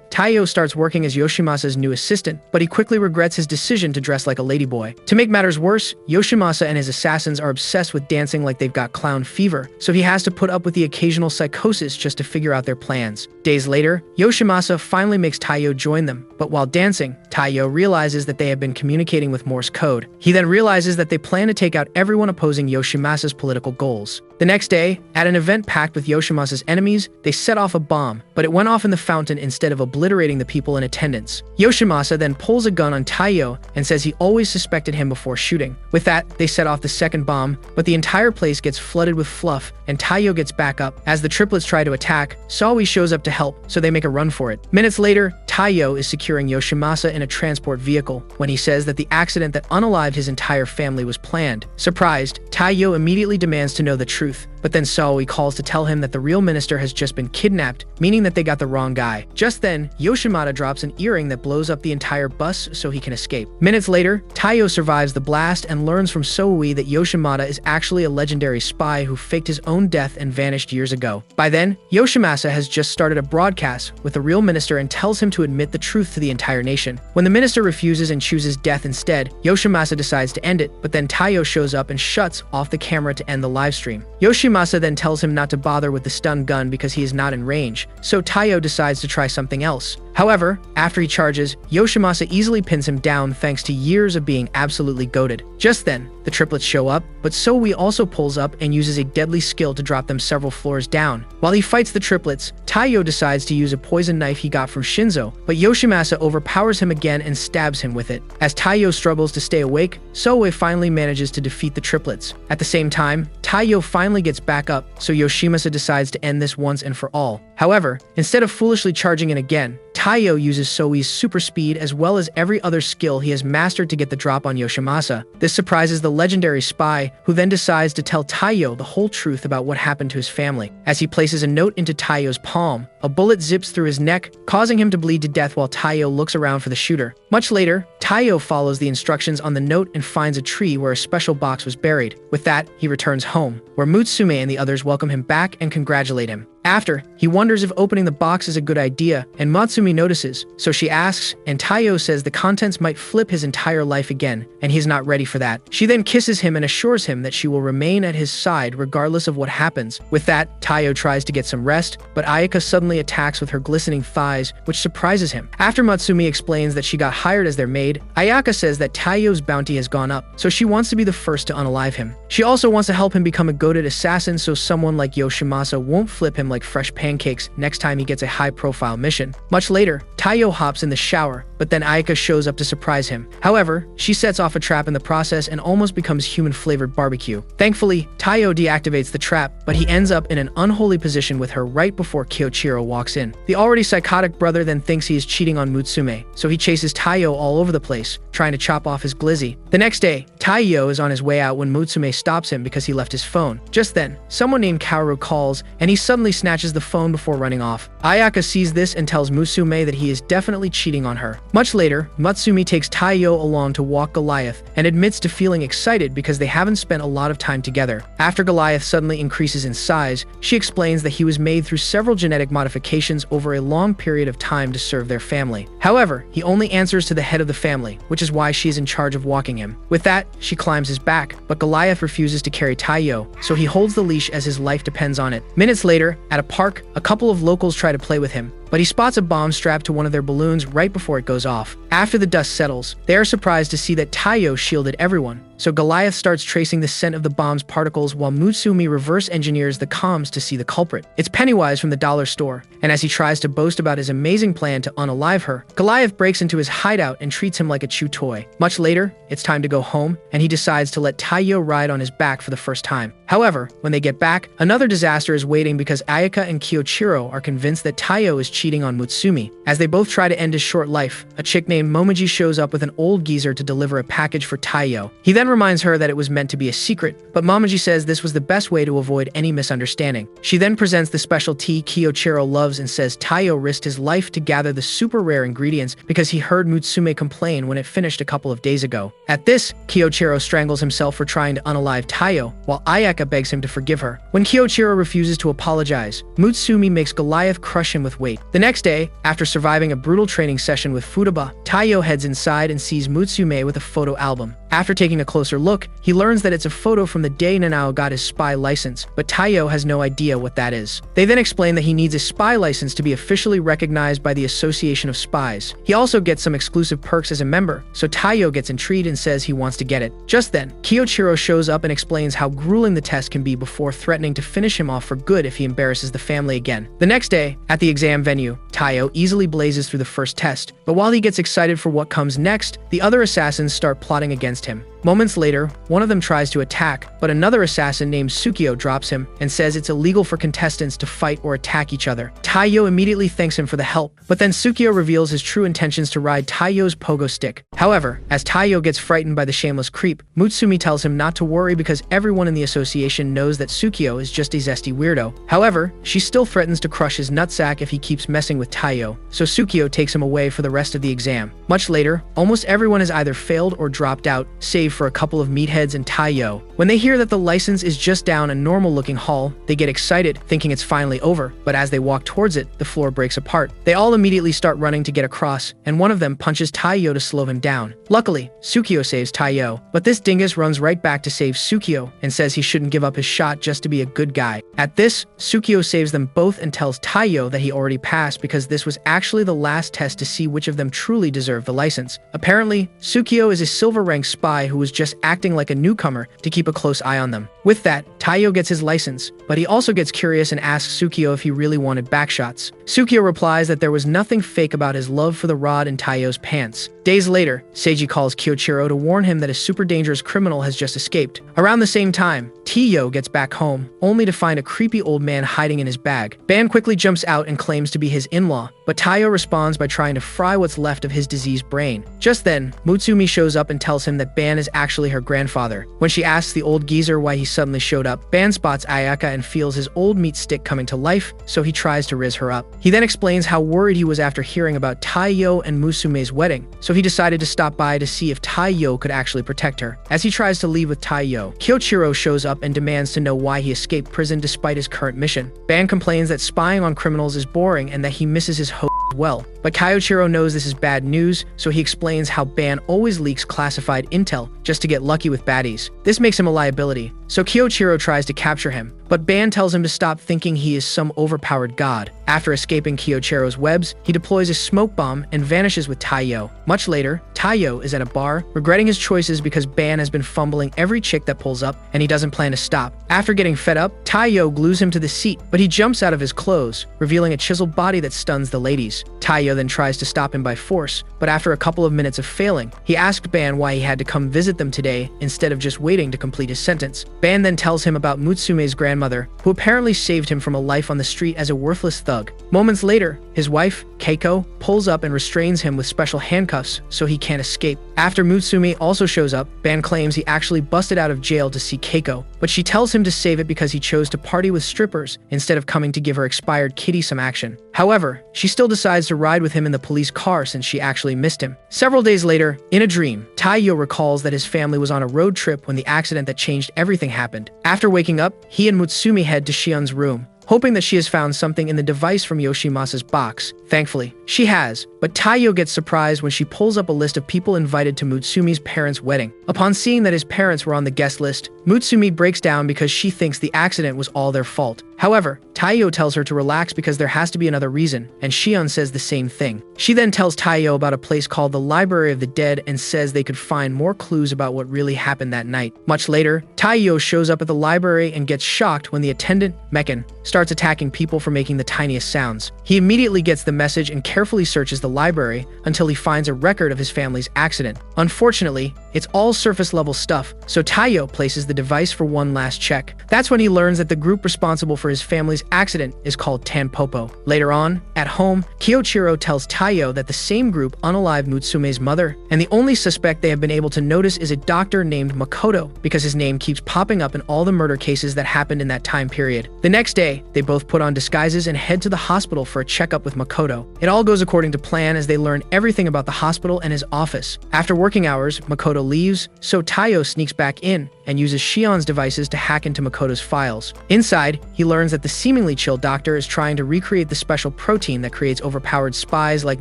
Taiyo starts working as Yoshimasa's new assistant, but he quickly regrets his decision to dress like a ladyboy. To make matters worse, Yoshimasa and his assassins are obsessed with dancing like they've got clown fever, so he has to put up with the occasional psychosis just to figure out their plans. Days later, Yoshimasa finally makes Taiyo join them, but while dancing, Taiyo realizes that they have been communicating with Morse code. He then realizes that they plan to take out everyone opposing Yoshimasa's political goals. The next day, at an event packed with Yoshimasa's enemies, they set off a bomb, but it went off in the fountain instead of obliterating the people in attendance. Yoshimasa then pulls a gun on Taiyo and says he always suspected him before shooting. With that, they set off the second bomb, but the entire place gets flooded with fluff, and Taiyo gets back up. As the triplets try to attack, Saoi shows up to help, so they make a run for it. Minutes later, Taiyo is securing Yoshimasa in a transport vehicle when he says that the accident that unalived his entire family was planned. Surprised, Taiyo immediately demands to know the truth, but then Saoi calls to tell him that the real minister has just been kidnapped, meaning that they got the wrong guy. Just then, Yoshimata drops an earring that blows up the entire bus so he can escape. Minutes later, Taiyo survives the blast and learns from Saoi that Yoshimata is actually a legendary spy who faked his own death and vanished years ago. By then, Yoshimasa has just started a broadcast with the real minister and tells him to admit the truth to the entire nation. When the minister refuses and chooses death instead, Yoshimasa decides to end it, but then Taiyo shows up and shuts off the camera to end the live stream. Yoshimasa then tells him not to bother with the stun gun because he is not in range, so Taiyo decides to try something else. However, after he charges, Yoshimasa easily pins him down thanks to years of being absolutely goated. Just then, the triplets show up, but Soe also pulls up and uses a deadly skill to drop them several floors down. While he fights the triplets, Taiyo decides to use a poison knife he got from Shinzo, but Yoshimasa overpowers him again and stabs him with it. As Taiyo struggles to stay awake, Soe finally manages to defeat the triplets. At the same time, Taiyo finally gets back up, so Yoshimasa decides to end this once and for all. However, instead of foolishly charging in again, Taiyo uses Soe's super speed as well as every other skill he has mastered to get the drop on Yoshimasa. This surprises the legendary spy, who then decides to tell Taiyo the whole truth about what happened to his family. As he places a note into Taiyo's palm, a bullet zips through his neck, causing him to bleed to death while Taiyo looks around for the shooter. Much later, Taiyo follows the instructions on the note and finds a tree where a special box was buried. With that, he returns home, where Mutsume and the others welcome him back and congratulate him. After, he wonders if opening the box is a good idea, and Matsumi notices, so she asks, and Taiyo says the contents might flip his entire life again, and he's not ready for that. She then kisses him and assures him that she will remain at his side regardless of what happens. With that, Taiyo tries to get some rest, but Ayaka suddenly attacks with her glistening thighs, which surprises him. After Matsumi explains that she got hired as their maid, Ayaka says that Taiyo's bounty has gone up, so she wants to be the first to unalive him. She also wants to help him become a goated assassin so someone like Yoshimasa won't flip him like fresh pancakes next time he gets a high-profile mission. Much later, Taiyo hops in the shower, but then Ayaka shows up to surprise him. However, she sets off a trap in the process and almost becomes human-flavored barbecue. Thankfully, Taiyo deactivates the trap, but he ends up in an unholy position with her right before Kyoichiro walks in. The already psychotic brother then thinks he is cheating on Mutsume, so he chases Taiyo all over the place, trying to chop off his glizzy. The next day, Taiyo is on his way out when Mutsume stops him because he left his phone. Just then, someone named Kaoru calls, and he suddenly snatches the phone before running off. Ayaka sees this and tells Mutsume that he is definitely cheating on her. Much later, Matsumi takes Taiyo along to walk Goliath and admits to feeling excited because they haven't spent a lot of time together. After Goliath suddenly increases in size, she explains that he was made through several genetic modifications over a long period of time to serve their family. However, he only answers to the head of the family, which is why she is in charge of walking him. With that, she climbs his back, but Goliath refuses to carry Taiyo, so he holds the leash as his life depends on it. Minutes later, at a park, a couple of locals try to play with him. but he spots a bomb strapped to one of their balloons right before it goes off. After the dust settles, they are surprised to see that Taiyo shielded everyone. So Goliath starts tracing the scent of the bomb's particles while Mutsumi reverse engineers the comms to see the culprit. It's Pennywise from the dollar store, and as he tries to boast about his amazing plan to unalive her, Goliath breaks into his hideout and treats him like a chew toy. Much later, it's time to go home, and he decides to let Taiyo ride on his back for the first time. However, when they get back, another disaster is waiting because Ayaka and Kiyochiro are convinced that Taiyo is cheating on Mutsumi. As they both try to end his short life, a chick named Momiji shows up with an old geezer to deliver a package for Taiyo. He then reminds her that it was meant to be a secret, but Momiji says this was the best way to avoid any misunderstanding. She then presents the special tea Kiyochiro loves and says Taiyo risked his life to gather the super rare ingredients because he heard Mutsume complain when it finished a couple of days ago. At this, Kiyochiro strangles himself for trying to unalive Taiyo, while Ayaka begs him to forgive her. When Kiyochiro refuses to apologize, Mutsumi makes Goliath crush him with weight. The next day, after surviving a brutal training session with Futaba, Taiyo heads inside and sees Mutsume with a photo album. After taking a closer look, he learns that it's a photo from the day Nanao got his spy license, but Taiyo has no idea what that is. They then explain that he needs a spy license to be officially recognized by the Association of Spies. He also gets some exclusive perks as a member, so Taiyo gets intrigued and says he wants to get it. Just then, Kiyochiro shows up and explains how grueling the test can be before threatening to finish him off for good if he embarrasses the family again. The next day, at the exam venue, Taiyo easily blazes through the first test, but while he gets excited for what comes next, the other assassins start plotting against him. Moments later, one of them tries to attack, but another assassin named Tsukio drops him and says it's illegal for contestants to fight or attack each other. Taiyo immediately thanks him for the help, but then Tsukio reveals his true intentions to ride Taiyo's pogo stick. However, as Taiyo gets frightened by the shameless creep, Mutsumi tells him not to worry because everyone in the association knows that Tsukio is just a zesty weirdo. However, she still threatens to crush his nutsack if he keeps messing with Taiyo, so Tsukio takes him away for the rest of the exam. Much later, almost everyone has either failed or dropped out, save for a couple of meatheads and Taiyo. When they hear that the license is just down a normal-looking hall, they get excited, thinking it's finally over, but as they walk towards it, the floor breaks apart. They all immediately start running to get across, and one of them punches Taiyo to slow him down. Luckily, Tsukio saves Taiyo, but this dingus runs right back to save Tsukio and says he shouldn't give up his shot just to be a good guy. At this, Tsukio saves them both and tells Taiyo that he already passed because this was actually the last test to see which of them truly deserved the license. Apparently, Tsukio is a silver-ranked spy who was just acting like a newcomer to keep a close eye on them. With that, Taiyo gets his license, but he also gets curious and asks Tsukio if he really wanted backshots. Tsukio replies that there was nothing fake about his love for the rod in Taiyo's pants. Days later, Seiji calls Kiyochiro to warn him that a super dangerous criminal has just escaped. Around the same time, Taiyo gets back home, only to find a creepy old man hiding in his bag. Ban quickly jumps out and claims to be his in-law, but Taiyo responds by trying to fry what's left of his diseased brain. Just then, Mutsumi shows up and tells him that Ban is actually her grandfather. When she asks the old geezer why he suddenly showed up, Ban spots Ayaka and feels his old meat stick coming to life, so he tries to riz her up. He then explains how worried he was after hearing about Taiyo and Musume's wedding, so he decided to stop by to see if Taiyo could actually protect her. As he tries to leave with Taiyo, Kiyochiro shows up and demands to know why he escaped prison despite his current mission. Ban complains that spying on criminals is boring and that he misses his host as well. But Kiyochiro knows this is bad news, so he explains how Ban always leaks classified intel just to get lucky with baddies. This makes him a liability, so Kiyochiro tries to capture him, but Ban tells him to stop thinking he is some overpowered god. After escaping Kiyochiro's webs, he deploys a smoke bomb and vanishes with Taiyo. Much later, Taiyo is at a bar, regretting his choices because Ban has been fumbling every chick that pulls up, and he doesn't plan to stop. After getting fed up, Taiyo glues him to the seat, but he jumps out of his clothes, revealing a chiseled body that stuns the ladies. Taiyo then tries to stop him by force, but after a couple of minutes of failing, he asked Ban why he had to come visit them today instead of just waiting to complete his sentence. Ban then tells him about Mutsume's grandmother, who apparently saved him from a life on the street as a worthless thug. Moments later, his wife, Keiko, pulls up and restrains him with special handcuffs so he can't escape. After Mutsumi also shows up, Ban claims he actually busted out of jail to see Keiko, but she tells him to save it because he chose to party with strippers instead of coming to give her expired kitty some action. However, she still decides to ride with him in the police car since she actually missed him. Several days later, in a dream, Taiyo recalls that his family was on a road trip when the accident that changed everything happened. After waking up, he and Mutsumi head to Shion's room, hoping that she has found something in the device from Yoshimasa's box. Thankfully, she has, but Taiyo gets surprised when she pulls up a list of people invited to Mutsumi's parents' wedding. Upon seeing that his parents were on the guest list, Mutsumi breaks down because she thinks the accident was all their fault. However, Taiyo tells her to relax because there has to be another reason, and Shion says the same thing. She then tells Taiyo about a place called the Library of the Dead and says they could find more clues about what really happened that night. Much later, Taiyo shows up at the library and gets shocked when the attendant, Mekan, starts attacking people for making the tiniest sounds. He immediately gets the message and carefully searches the library until he finds a record of his family's accident. Unfortunately, it's all surface-level stuff, so Taiyo places the device for one last check. That's when he learns that the group responsible for his family's accident is called Tanpopo. Later on, at home, Kiyochiro tells Taiyo that the same group unalived Mutsume's mother, and the only suspect they have been able to notice is a doctor named Makoto, because his name keeps popping up in all the murder cases that happened in that time period. The next day, they both put on disguises and head to the hospital for a checkup with Makoto. It all goes according to plan as they learn everything about the hospital and his office. After working hours, Makoto leaves, so Taiyo sneaks back in and uses Shion's devices to hack into Makoto's files. Inside, he learns that the seemingly chill doctor is trying to recreate the special protein that creates overpowered spies like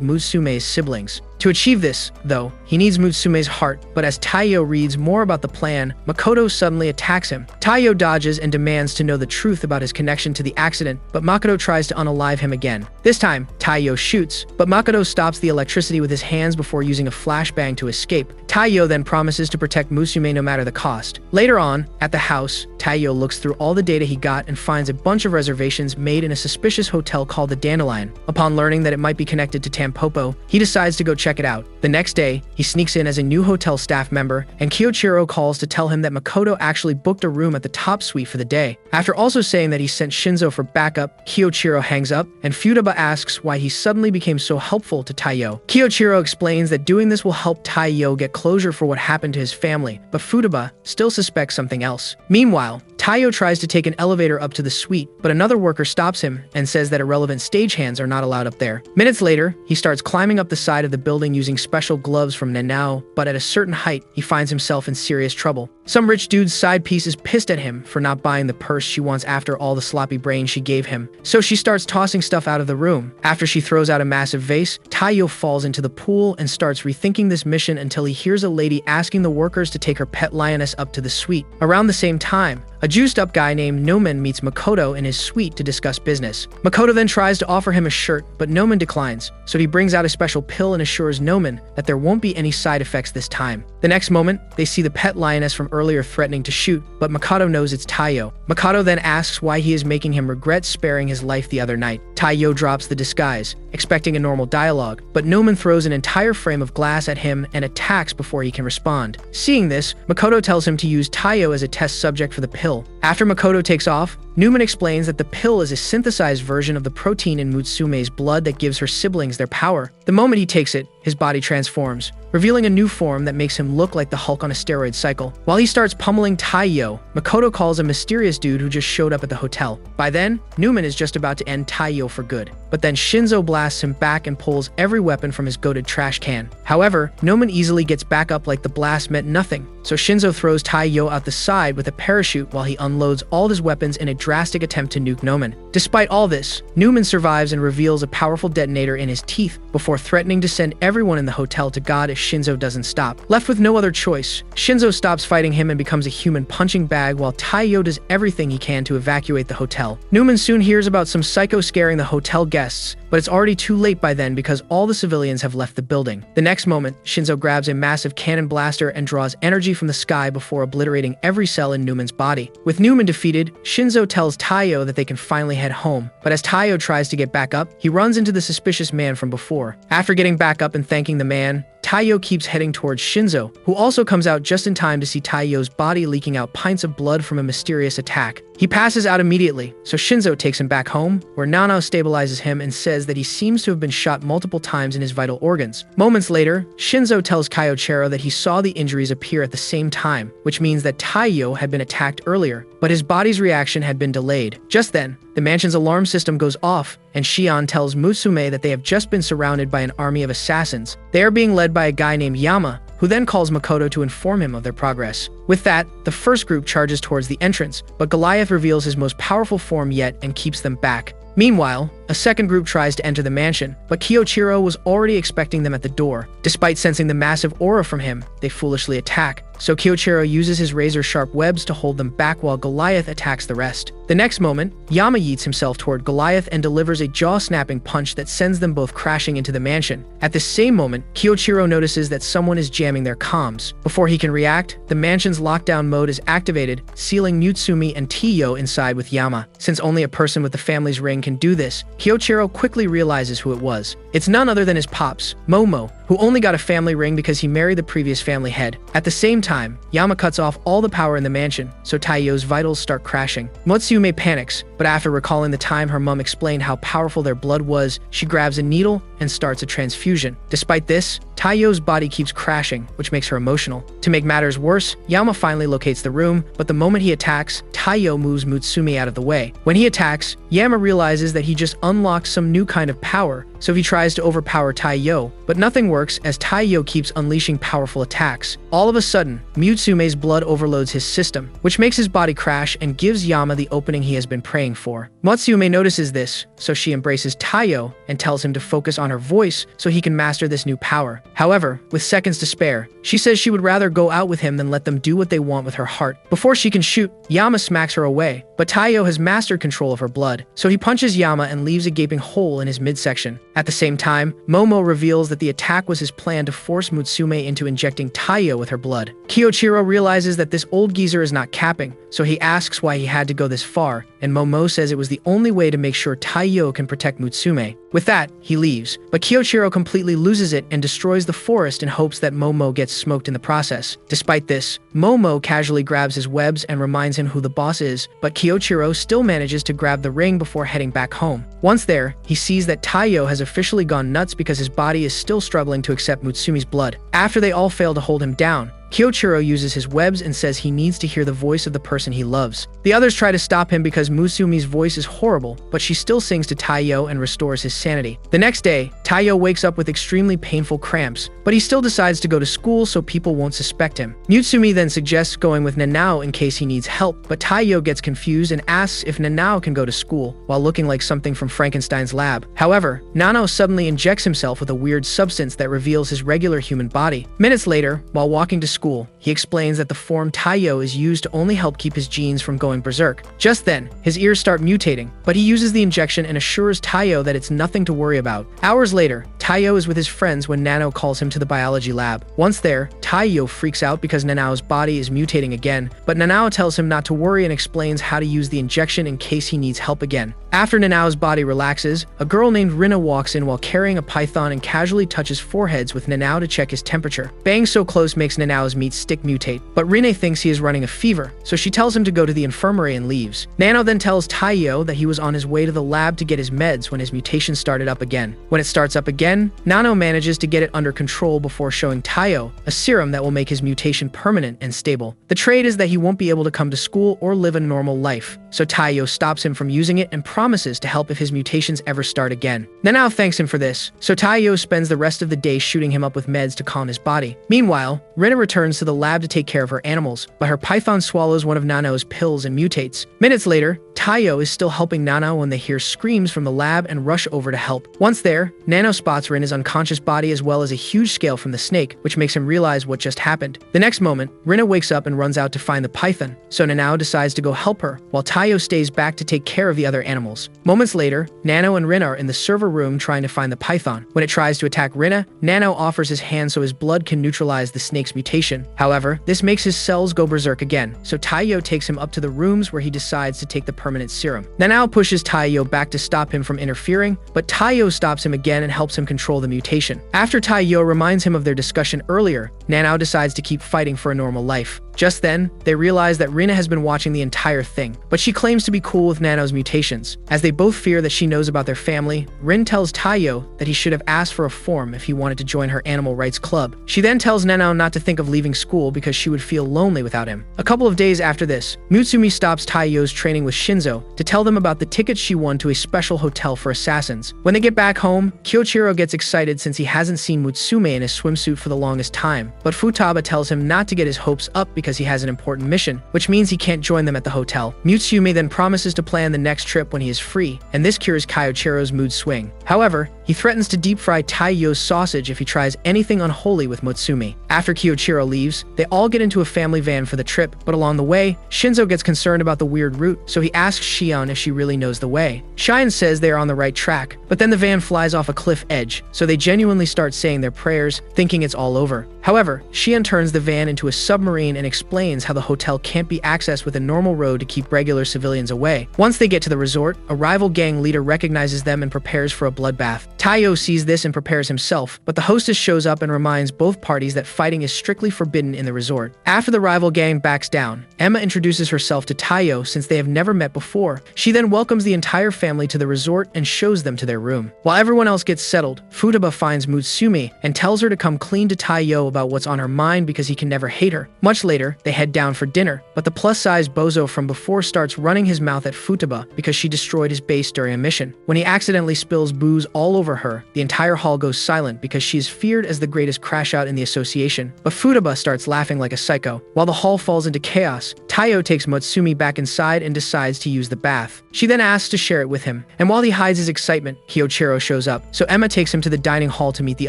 Mutsume's siblings. To achieve this, though, he needs Mutsume's heart, but as Taiyo reads more about the plan, Makoto suddenly attacks him. Taiyo dodges and demands to know the truth about his connection to the accident, but Makoto tries to unalive him again. This time, Taiyo shoots, but Makoto stops the electricity with his hands before using a flashbang to escape. Taiyo then promises to protect Mutsume no matter the cost. Later on, at the house, Taiyo looks through all the data he got and finds a bunch of reservations made in a suspicious hotel called the Dandelion. Upon learning that it might be connected to Tanpopo, he decides to go check it out. The next day, he sneaks in as a new hotel staff member, and Kiyochiro calls to tell him that Makoto actually booked a room at the top suite for the day. After also saying that he sent Shinzo for backup, Kiyochiro hangs up, and Futaba asks why he suddenly became so helpful to Taiyo. Kiyochiro explains that doing this will help Taiyo get closure for what happened to his family, but Futaba still suspects something else. Meanwhile, Taiyo tries to take an elevator up to the suite, but another worker stops him and says that irrelevant stagehands are not allowed up there. Minutes later, he starts climbing up the side of the building using special gloves from Nanao, but at a certain height, he finds himself in serious trouble. Some rich dude's side piece is pissed at him for not buying the purse she wants after all the sloppy brains she gave him, so she starts tossing stuff out of the room. After she throws out a massive vase, Taiyo falls into the pool and starts rethinking this mission until he hears a lady asking the workers to take her pet lioness up to the suite. Around the same time, a juiced-up guy named Noman meets Makoto in his suite to discuss business. Makoto then tries to offer him a shirt, but Noman declines, so he brings out a special pill and assures Noman that there won't be any side effects this time. The next moment, they see the pet lioness from earlier threatening to shoot, but Makoto knows it's Taiyo. Makoto then asks why he is making him regret sparing his life the other night. Taiyo drops the disguise, expecting a normal dialogue, but Noman throws an entire frame of glass at him and attacks before he can respond. Seeing this, Makoto tells him to use Taiyo as a test subject for the pill. After Makoto takes off, Newman explains that the pill is a synthesized version of the protein in Mutsume's blood that gives her siblings their power. The moment he takes it, his body transforms, revealing a new form that makes him look like the Hulk on a steroid cycle. While he starts pummeling Taiyo, Makoto calls a mysterious dude who just showed up at the hotel. By then, Newman is just about to end Taiyo for good. But then Shinzo blasts him back and pulls every weapon from his goated trash can. However, Newman easily gets back up like the blast meant nothing, so Shinzo throws Taiyo out the side with a parachute while he unloads all his weapons in a drastic attempt to nuke Newman. Despite all this, Newman survives and reveals a powerful detonator in his teeth before threatening to send everyone in the hotel to God if Shinzo doesn't stop. Left with no other choice, Shinzo stops fighting him and becomes a human punching bag while Taiyo does everything he can to evacuate the hotel. Newman soon hears about some psycho scaring the hotel guests, but it's already too late by then because all the civilians have left the building. The next moment, Shinzo grabs a massive cannon blaster and draws energy from the sky before obliterating every cell in Newman's body. With Newman defeated, Shinzo tells Taiyo that they can finally head home, but as Taiyo tries to get back up, he runs into the suspicious man from before. After getting back up and thanking the man, Taiyo keeps heading towards Shinzo, who also comes out just in time to see Taiyo's body leaking out pints of blood from a mysterious attack. He passes out immediately, so Shinzo takes him back home, where Nanao stabilizes him and says that he seems to have been shot multiple times in his vital organs. Moments later, Shinzo tells Kiyochiro that he saw the injuries appear at the same time, which means that Taiyo had been attacked earlier, but his body's reaction had been delayed. Just then, the mansion's alarm system goes off, and Shion tells Mutsume that they have just been surrounded by an army of assassins. They are being led by a guy named Yama, who then calls Makoto to inform him of their progress. With that, the first group charges towards the entrance, but Goliath reveals his most powerful form yet and keeps them back. Meanwhile, a second group tries to enter the mansion, but Kyoichiro was already expecting them at the door. Despite sensing the massive aura from him, they foolishly attack. So Kyoichiro uses his razor-sharp webs to hold them back while Goliath attacks the rest. The next moment, Yama yeets himself toward Goliath and delivers a jaw-snapping punch that sends them both crashing into the mansion. At the same moment, Kyoichiro notices that someone is jamming their comms. Before he can react, the mansion's lockdown mode is activated, sealing Mutsumi and Tio inside with Yama. Since only a person with the family's ring can do this, Kyoichiro quickly realizes who it was. It's none other than his pops, Momo, who only got a family ring because he married the previous family head. At the same time, Yama cuts off all the power in the mansion, so Taiyo's vitals start crashing. Motsume panics, but after recalling the time her mom explained how powerful their blood was, she grabs a needle and starts a transfusion. Despite this, Taiyo's body keeps crashing, which makes her emotional. To make matters worse, Yama finally locates the room, but the moment he attacks, Taiyo moves Mutsumi out of the way. When he attacks, Yama realizes that he just unlocked some new kind of power, so he tries to overpower Taiyo, but nothing works as Taiyo keeps unleashing powerful attacks. All of a sudden, Mutsume's blood overloads his system, which makes his body crash and gives Yama the opening he has been praying for. Motsume notices this, so she embraces Taiyo and tells him to focus on her voice so he can master this new power. However, with seconds to spare, she says she would rather go out with him than let them do what they want with her heart. Before she can shoot, Yama smacks her away, but Taiyo has mastered control of her blood, so he punches Yama and leaves a gaping hole in his midsection. At the same time, Momo reveals that the attack was his plan to force Mutsume into injecting Taiyo with her blood. Kyoichiro realizes that this old geezer is not capping, so he asks why he had to go this far, and Momo says it was the only way to make sure Taiyo can protect Mutsume. With that, he leaves, but Kyoichiro completely loses it and destroys the forest in hopes that Momo gets smoked in the process. Despite this, Momo casually grabs his webs and reminds him who the boss is, but Kyoichiro still manages to grab the ring before heading back home. Once there, he sees that Taiyo has officially gone nuts because his body is still struggling to accept Mutsumi's blood. After they all fail to hold him down, Kyoichiro uses his webs and says he needs to hear the voice of the person he loves. The others try to stop him because Mutsumi's voice is horrible, but she still sings to Taiyo and restores his sanity. The next day, Taiyo wakes up with extremely painful cramps, but he still decides to go to school so people won't suspect him. Mutsumi then suggests going with Nanao in case he needs help, but Taiyo gets confused and asks if Nanao can go to school, while looking like something from Frankenstein's lab. However, Nanao suddenly injects himself with a weird substance that reveals his regular human body. Minutes later, while walking to school, he explains that the form Taiyo is used to only help keep his genes from going berserk. Just then, his ears start mutating, but he uses the injection and assures Taiyo that it's nothing to worry about. Hours later, Taiyo is with his friends when Nanao calls him to the biology lab. Once there, Taiyo freaks out because Nanao's body is mutating again, but Nanao tells him not to worry and explains how to use the injection in case he needs help again. After Nanao's body relaxes, a girl named Rina walks in while carrying a python and casually touches foreheads with Nanao to check his temperature. Being so close makes Nanao's meat stick mutate, but Rina thinks he is running a fever, so she tells him to go to the infirmary and leaves. Nano then tells Taiyo that he was on his way to the lab to get his meds when his mutation started up again. When it starts up again, Nano manages to get it under control before showing Taiyo a serum that will make his mutation permanent and stable. The trade is that he won't be able to come to school or live a normal life, so Taiyo stops him from using it and promises to help if his mutations ever start again. Nanao thanks him for this, so Taiyo spends the rest of the day shooting him up with meds to calm his body. Meanwhile, Rina returns to the lab to take care of her animals, but her python swallows one of Nanao's pills and mutates. Minutes later, Taiyo is still helping Nanao when they hear screams from the lab and rush over to help. Once there, Nano spots Rina's unconscious body as well as a huge scale from the snake, which makes him realize what just happened. The next moment, Rina wakes up and runs out to find the python, so Nanao decides to go help her, while Taiyo stays back to take care of the other animals. Moments later, Nano and Rina are in the server room trying to find the python. When it tries to attack Rina, Nano offers his hand so his blood can neutralize the snake's mutation. However, this makes his cells go berserk again, so Taiyo takes him up to the rooms where he decides to take the permanent serum. Nanao pushes Taiyo back to stop him from interfering, but Taiyo stops him again and helps him control the mutation. After Taiyo reminds him of their discussion earlier, Nanao decides to keep fighting for a normal life. Just then, they realize that Rina has been watching the entire thing, but she claims to be cool with Nano's mutations. As they both fear that she knows about their family, Rin tells Taiyo that he should have asked for a form if he wanted to join her animal rights club. She then tells Nanao not to think of leaving school because she would feel lonely without him. A couple of days after this, Mutsumi stops Taiyo's training with Shinzo to tell them about the tickets she won to a special hotel for assassins. When they get back home, Kyoichiro gets excited since he hasn't seen Mutsume in his swimsuit for the longest time, but Futaba tells him not to get his hopes up because he has an important mission, which means he can't join them at the hotel. Mutsume then promises to plan the next trip when he is free, and this cures Kyoichiro's mood swing. However, he threatens to deep fry Taiyo's sausage if he tries anything unholy with Mutsume. After Kyoichiro leaves, they all get into a family van for the trip, but along the way, Shinzo gets concerned about the weird route, so he asks Shion if she really knows the way. Shion says they are on the right track, but then the van flies off a cliff edge, so they genuinely start saying their prayers, thinking it's all over. However, Shion turns the van into a submarine and explains how the hotel can't be accessed with a normal road to keep regular civilians away. Once they get to the resort, a rival gang leader recognizes them and prepares for a bloodbath. Taiyo sees this and prepares himself, but the hostess shows up and reminds both parties that fighting is strictly forbidden in the resort. After the rival gang backs down, Emma introduces herself to Taiyo since they have never met before. She then welcomes the entire family to the resort and shows them to their room. While everyone else gets settled, Futaba finds Mutsume and tells her to come clean to Taiyo about what's on her mind because he can never hate her. Much later, they head down for dinner, but the plus-size bozo from before starts running his mouth at Futaba because she destroyed his base during a mission. When he accidentally spills booze all over her, the entire hall goes silent because she is feared as the greatest crash-out in the association. But Futaba starts laughing like a psycho. While the hall falls into chaos, Taiyo takes Mutsume back inside and decides to use the bath. She then asks to share it with him, and while he hides his excitement, Kyoichiro shows up, so Emma takes him to the dining hall to meet the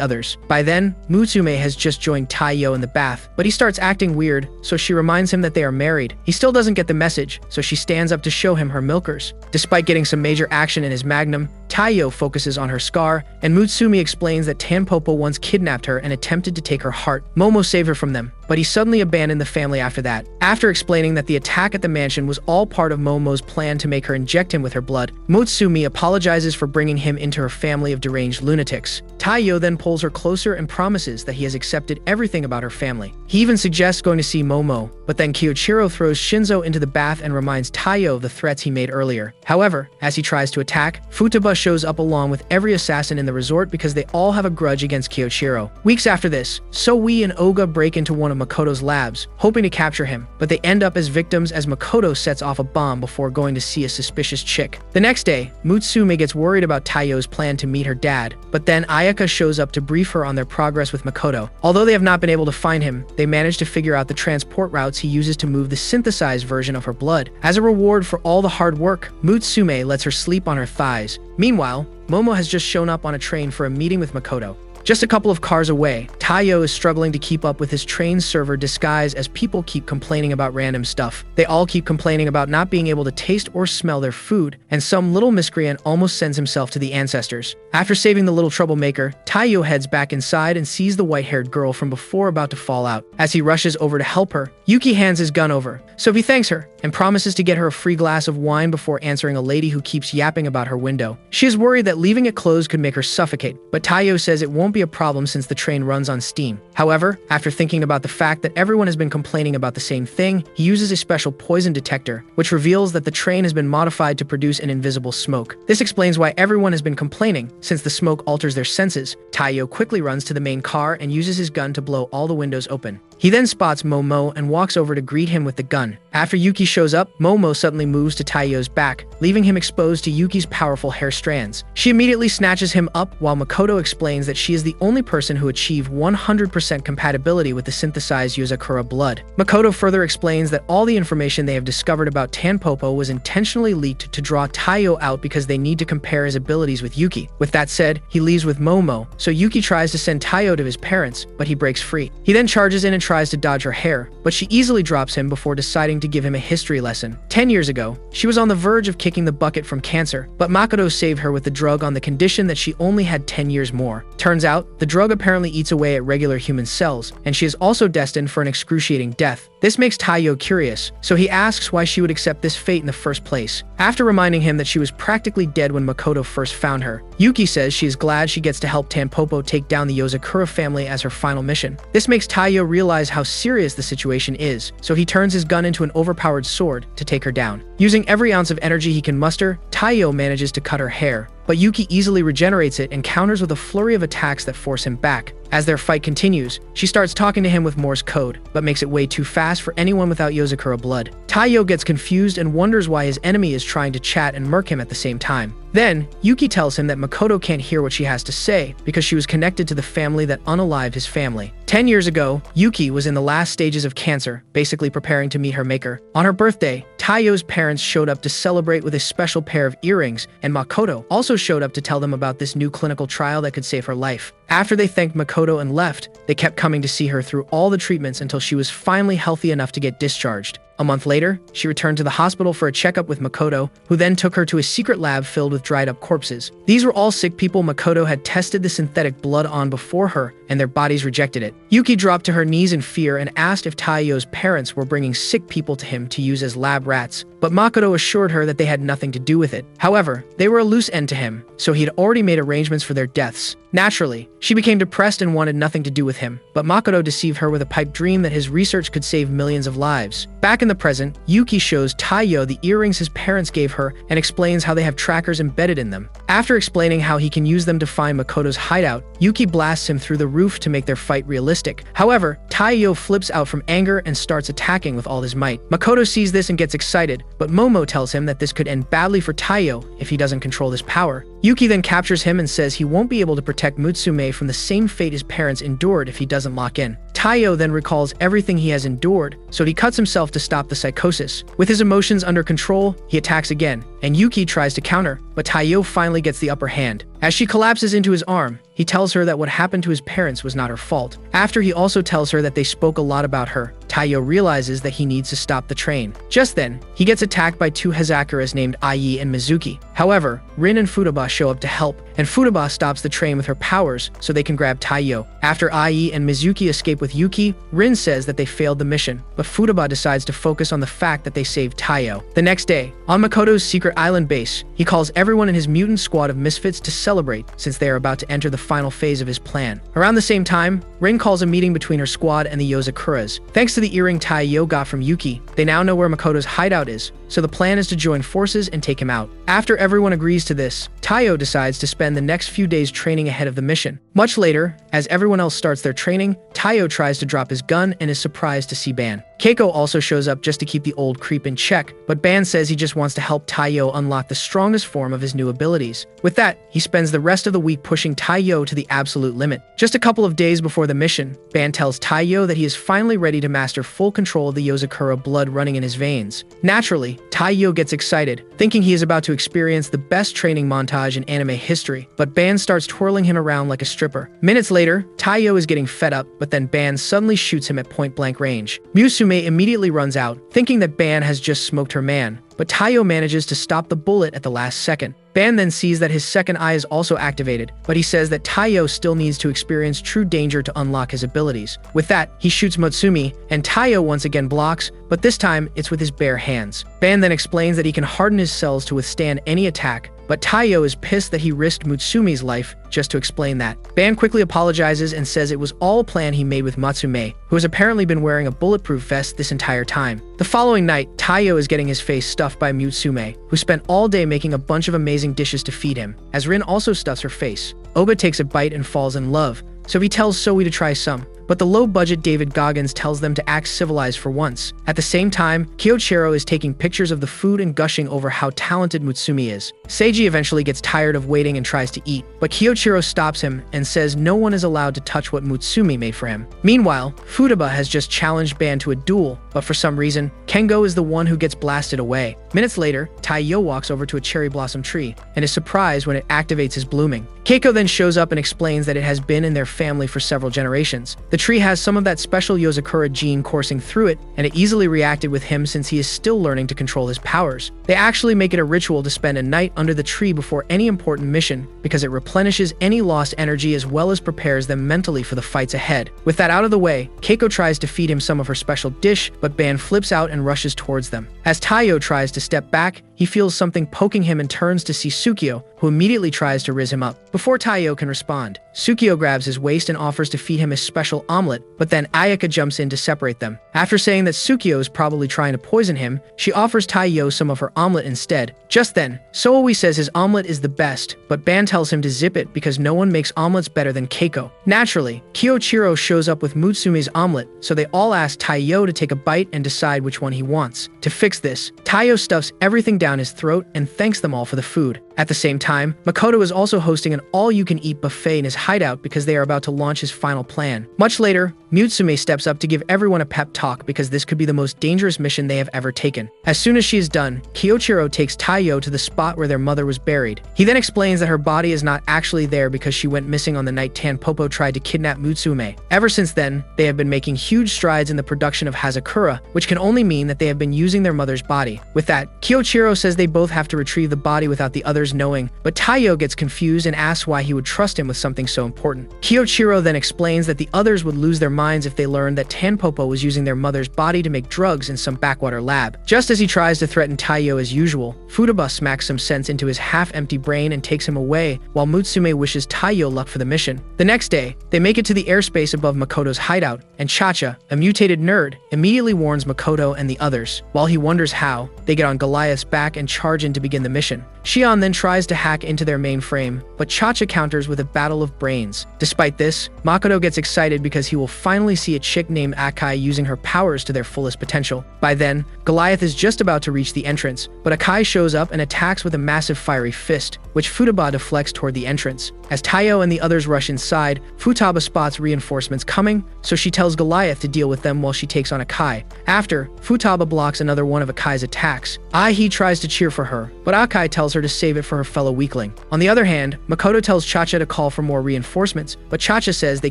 others. By then, Mutsume has just joined Taiyo in the bath, but he starts acting weird, so she reminds him that they are married. He still doesn't get the message, so she stands up to show him her milkers. Despite getting some major action in his magnum, Taiyo focuses on her scar, and Mutsume explains that Tanpopo once kidnapped her and attempted to take her heart. Momo saved her from them, but he suddenly abandoned the family after that. After explaining that the attack at the mansion was all part of Momo's plan to make her inject him with her blood, Mutsume apologizes for bringing him into her family of deranged lunatics. Taiyo then pulls her closer and promises that he has accepted everything about her family. He even suggests going to see Momo, but then Kyoichiro throws Shinzo into the bath and reminds Taiyo of the threats he made earlier. However, as he tries to attack, Futaba shows up along with every assassin in the resort because they all have a grudge against Kyoichiro. Weeks after this, Soe and Oga break into one of Makoto's labs, hoping to capture him, but they end up as victims as Makoto sets off a bomb before going to see a suspicious chick. The next day, Mutsume gets worried about Taiyo's plan to meet her dad, but then Ayaka shows up to brief her on their progress with Makoto. Although they have not been able to find him, they manage to figure out the transport routes he uses to move the synthesized version of her blood. As a reward for all the hard work, Mutsume lets her sleep on her thighs. Meanwhile, Momo has just shown up on a train for a meeting with Makoto. Just a couple of cars away, Taiyo is struggling to keep up with his train server disguise as people keep complaining about random stuff. They all keep complaining about not being able to taste or smell their food, and some little miscreant almost sends himself to the ancestors. After saving the little troublemaker, Taiyo heads back inside and sees the white-haired girl from before about to fall out. As he rushes over to help her, Yuki hands his gun over, so he thanks her and promises to get her a free glass of wine before answering a lady who keeps yapping about her window. She is worried that leaving it closed could make her suffocate, but Taiyo says it won't be a problem since the train runs on steam. However, after thinking about the fact that everyone has been complaining about the same thing, he uses a special poison detector, which reveals that the train has been modified to produce an invisible smoke. This explains why everyone has been complaining, since the smoke alters their senses. Taiyo quickly runs to the main car and uses his gun to blow all the windows open. He then spots Momo and walks over to greet him with the gun. After Yuki shows up, Momo suddenly moves to Taiyo's back, leaving him exposed to Yuki's powerful hair strands. She immediately snatches him up while Makoto explains that she is the only person who achieved 100% compatibility with the synthesized Yozakura blood. Makoto further explains that all the information they have discovered about Tanpopo was intentionally leaked to draw Taiyo out because they need to compare his abilities with Yuki. With that said, he leaves with Momo, so Yuki tries to send Taiyo to his parents, but he breaks free. He then charges in and tries to dodge her hair, but she easily drops him before deciding to give him a history lesson. 10 years ago, she was on the verge of kicking the bucket from cancer, but Makoto saved her with the drug on the condition that she only had 10 years more. Turns out, the drug apparently eats away at regular human cells, and she is also destined for an excruciating death. This makes Taiyo curious, so he asks why she would accept this fate in the first place. After reminding him that she was practically dead when Makoto first found her, Yuki says she is glad she gets to help Tanpopo take down the Yozakura family as her final mission. This makes Taiyo realize how serious the situation is, so he turns his gun into an overpowered sword to take her down. Using every ounce of energy he can muster, Taiyo manages to cut her hair, but Yuki easily regenerates it and counters with a flurry of attacks that force him back. As their fight continues, she starts talking to him with Morse code, but makes it way too fast for anyone without Yozakura blood. Taiyo gets confused and wonders why his enemy is trying to chat and murk him at the same time. Then, Yuki tells him that Makoto can't hear what she has to say because she was connected to the family that unalived his family. 10 years ago, Yuki was in the last stages of cancer, basically preparing to meet her maker. On her birthday, Taiyo's parents showed up to celebrate with a special pair of earrings, and Makoto also showed up to tell them about this new clinical trial that could save her life. After they thanked Makoto and left, they kept coming to see her through all the treatments until she was finally healthy enough to get discharged. A month later, she returned to the hospital for a checkup with Makoto, who then took her to a secret lab filled with dried-up corpses. These were all sick people Makoto had tested the synthetic blood on before her, and their bodies rejected it. Yuki dropped to her knees in fear and asked if Taiyo's parents were bringing sick people to him to use as lab rats, but Makoto assured her that they had nothing to do with it. However, they were a loose end to him, so he had already made arrangements for their deaths. Naturally, she became depressed and wanted nothing to do with him, but Makoto deceived her with a pipe dream that his research could save millions of lives. Back in the present, Yuki shows Taiyo the earrings his parents gave her and explains how they have trackers embedded in them. After explaining how he can use them to find Makoto's hideout, Yuki blasts him through the roof to make their fight realistic. However, Taiyo flips out from anger and starts attacking with all his might. Makoto sees this and gets excited, but Momo tells him that this could end badly for Taiyo if he doesn't control this power. Yuki then captures him and says he won't be able to protect Mutsume from the same fate his parents endured if he doesn't lock in. Taiyo then recalls everything he has endured, so he cuts himself to stop the psychosis. With his emotions under control, he attacks again, and Yuki tries to counter, but Taiyo finally gets the upper hand. As she collapses into his arm, he tells her that what happened to his parents was not her fault. After he also tells her that they spoke a lot about her, Taiyo realizes that he needs to stop the train. Just then, he gets attacked by two Hazakuras named Ai and Mizuki. However, Rin and Futaba show up to help, and Futaba stops the train with her powers so they can grab Taiyo. After Ai and Mizuki escape with Yuki, Rin says that they failed the mission, but Futaba decides to focus on the fact that they saved Taiyo. The next day, on Makoto's secret island base, he calls everyone in his mutant squad of misfits to celebrate since they are about to enter the final phase of his plan. Around the same time, Rin calls a meeting between her squad and the Yozakuras. Thanks to the earring Taiyo got from Yuki, they now know where Makoto's hideout is, so the plan is to join forces and take him out. After everyone agrees to this, Taiyo decides to spend the next few days training ahead of the mission. Much later, as everyone else starts their training, Taiyo tries to drop his gun and is surprised to see Ban. Keiko also shows up just to keep the old creep in check, but Ban says he just wants to help Taiyo unlock the strongest form of his new abilities. With that, he spends the rest of the week pushing Taiyo to the absolute limit. Just a couple of days before the mission, Ban tells Taiyo that he is finally ready to master full control of the Yozakura blood running in his veins. Naturally, Taiyo gets excited, thinking he is about to experience the best training montage in anime history, but Ban starts twirling him around like a stripper. Minutes later, Taiyo is getting fed up, but then Ban suddenly shoots him at point-blank range. Musume immediately runs out, thinking that Ban has just smoked her man, but Taiyo manages to stop the bullet at the last second. Ban then sees that his second eye is also activated, but he says that Taiyo still needs to experience true danger to unlock his abilities. With that, he shoots Mutsumi, and Taiyo once again blocks, but this time it's with his bare hands. Ban then explains that he can harden his cells to withstand any attack, but Taiyo is pissed that he risked Mutsumi's life just to explain that. Ban quickly apologizes and says it was all a plan he made with Matsume, who has apparently been wearing a bulletproof vest this entire time. The following night, Taiyo is getting his face stuffed by Mutsume, who spent all day making a bunch of amazing dishes to feed him, as Rin also stuffs her face. Oba takes a bite and falls in love, so he tells Zoe to try some, but the low-budget David Goggins tells them to act civilized for once. At the same time, Kyoichiro is taking pictures of the food and gushing over how talented Mutsumi is. Seiji eventually gets tired of waiting and tries to eat, but Kyoichiro stops him and says no one is allowed to touch what Mutsumi made for him. Meanwhile, Futaba has just challenged Ban to a duel, but for some reason, Kengo is the one who gets blasted away. Minutes later, Taiyo walks over to a cherry blossom tree and is surprised when it activates his blooming. Keiko then shows up and explains that it has been in their family for several generations. The tree has some of that special Yozakura gene coursing through it, and it easily reacted with him since he is still learning to control his powers. They actually make it a ritual to spend a night under the tree before any important mission, because it replenishes any lost energy as well as prepares them mentally for the fights ahead. With that out of the way, Keiko tries to feed him some of her special dish, but Ban flips out and rushes towards them. As Taiyo tries to step back, he feels something poking him and turns to see Tsukio, who immediately tries to riz him up. Before Taiyo can respond, Tsukio grabs his waist and offers to feed him a special omelet, but then Ayaka jumps in to separate them. After saying that Tsukio is probably trying to poison him, she offers Taiyo some of her omelet instead. Just then, Soawi says his omelet is the best, but Ban tells him to zip it because no one makes omelets better than Keiko. Naturally, Kyoichiro shows up with Mutsume's omelet, so they all ask Taiyo to take a bite and decide which one he wants. To fix this, Taiyo stuffs everything down his throat and thanks them all for the food. At the same time, Makoto is also hosting an all-you-can-eat buffet in his hideout because they are about to launch his final plan. Much later, Mutsume steps up to give everyone a pep talk because this could be the most dangerous mission they have ever taken. As soon as she is done, Kyoichiro takes Taiyo to the spot where their mother was buried. He then explains that her body is not actually there because she went missing on the night Tanpopo tried to kidnap Mutsume. Ever since then, they have been making huge strides in the production of Hazakura, which can only mean that they have been using their mother's body. With that, Kyoichiro says they both have to retrieve the body without the others knowing, but Taiyo gets confused and asks why he would trust him with something so important. Kyoichiro then explains that the others would lose their minds if they learned that Tanpopo was using their mother's body to make drugs in some backwater lab. Just as he tries to threaten Taiyo as usual, Futaba smacks some sense into his half-empty brain and takes him away, while Mutsume wishes Taiyo luck for the mission. The next day, they make it to the airspace above Makoto's hideout, and Chacha, a mutated nerd, immediately warns Makoto and the others. While he wonders how, they get on Goliath's back and charge in to begin the mission. Shion then tries to hack into their mainframe, but Chacha counters with a battle of brains. Despite this, Makoto gets excited because he will finally see a chick named Akai using her powers to their fullest potential. By then, Goliath is just about to reach the entrance, but Akai shows up and attacks with a massive fiery fist, which Futaba deflects toward the entrance. As Taiyo and the others rush inside, Futaba spots reinforcements coming, so she tells Goliath to deal with them while she takes on Akai. After, Futaba blocks another one of Akai's attacks. He tries to cheer for her, but Akai tells her to save it for her fellow weakling. On the other hand, Makoto tells Chacha to call for more reinforcements, but Chacha says they